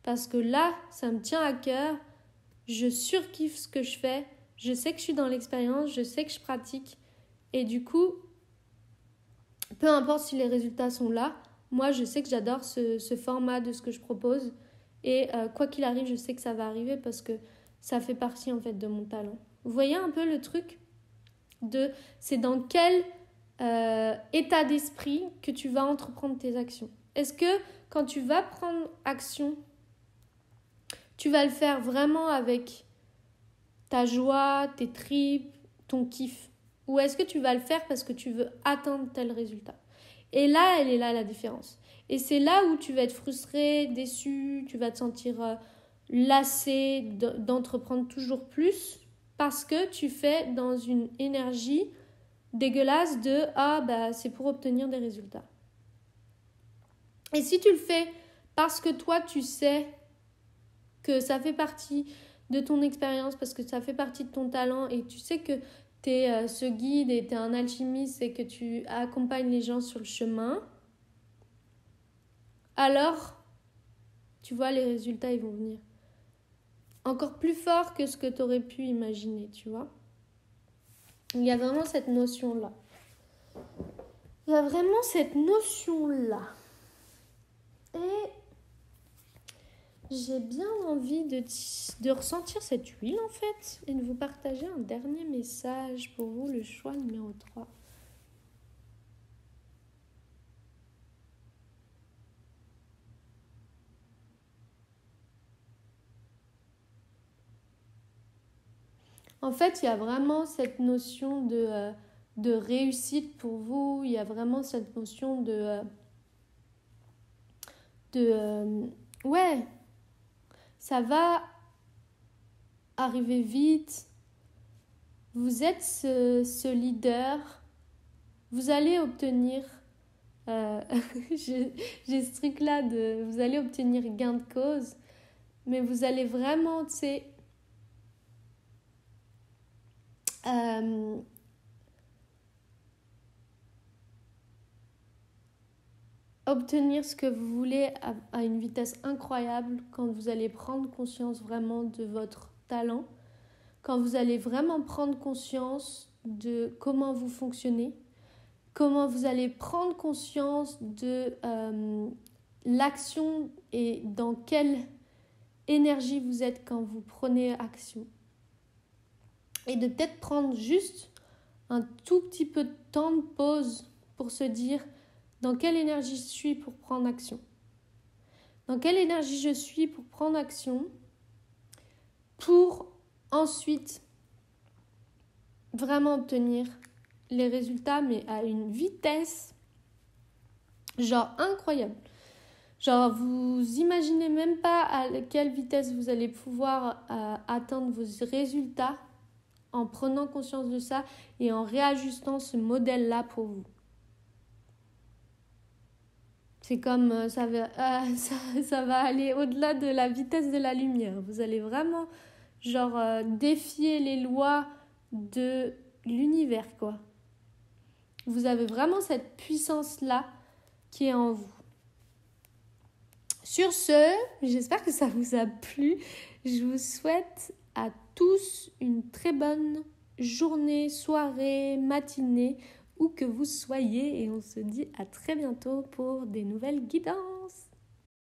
parce que là ça me tient à cœur, je surkiffe ce que je fais, je sais que je suis dans l'expérience, je sais que je pratique et du coup peu importe si les résultats sont là, moi je sais que j'adore ce format de ce que je propose et quoi qu'il arrive je sais que ça va arriver parce que ça fait partie en fait de mon talent. Vous voyez un peu le truc c'est dans quel état d'esprit que tu vas entreprendre tes actions. Est-ce que quand tu vas prendre action, tu vas le faire vraiment avec ta joie, tes tripes, ton kiff? Ou est-ce que tu vas le faire parce que tu veux atteindre tel résultat? Et là, elle est là la différence. Et c'est là où tu vas être frustré, déçu, tu vas te sentir lassé d'entreprendre toujours plus parce que tu fais dans une énergie dégueulasse de c'est pour obtenir des résultats. Et si tu le fais parce que toi tu sais que ça fait partie de ton expérience, parce que ça fait partie de ton talent et tu sais que tu es ce guide et tu es un alchimiste et que tu accompagnes les gens sur le chemin, alors tu vois les résultats ils vont venir encore plus fort que ce que tu aurais pu imaginer, tu vois. Il y a vraiment cette notion-là. Il y a vraiment cette notion-là. Et j'ai bien envie de ressentir cette huile, en fait, et de vous partager un dernier message pour vous, le choix numéro 3. En fait, il y a vraiment cette notion de réussite pour vous. Il y a vraiment cette notion ouais, ça va arriver vite. Vous êtes ce leader. Vous allez obtenir... j'ai ce truc-là de... Vous allez obtenir gain de cause. Mais vous allez vraiment, tu sais... obtenir ce que vous voulez à une vitesse incroyable quand vous allez prendre conscience vraiment de votre talent, quand vous allez vraiment prendre conscience de comment vous fonctionnez, comment vous allez prendre conscience de l'action et dans quelle énergie vous êtes quand vous prenez action. Et de peut-être prendre juste un tout petit peu de temps de pause pour se dire dans quelle énergie je suis pour prendre action. Dans quelle énergie je suis pour prendre action pour ensuite vraiment obtenir les résultats, mais à une vitesse genre incroyable. Genre vous imaginez même pas à quelle vitesse vous allez pouvoir atteindre vos résultats en prenant conscience de ça et en réajustant ce modèle-là pour vous. C'est comme ça va aller au-delà de la vitesse de la lumière. Vous allez vraiment défier les lois de l'univers, quoi. Vous avez vraiment cette puissance-là qui est en vous. Sur ce, j'espère que ça vous a plu. Je vous souhaite à tous une très bonne journée, soirée, matinée, où que vous soyez. Et on se dit à très bientôt pour des nouvelles guidances.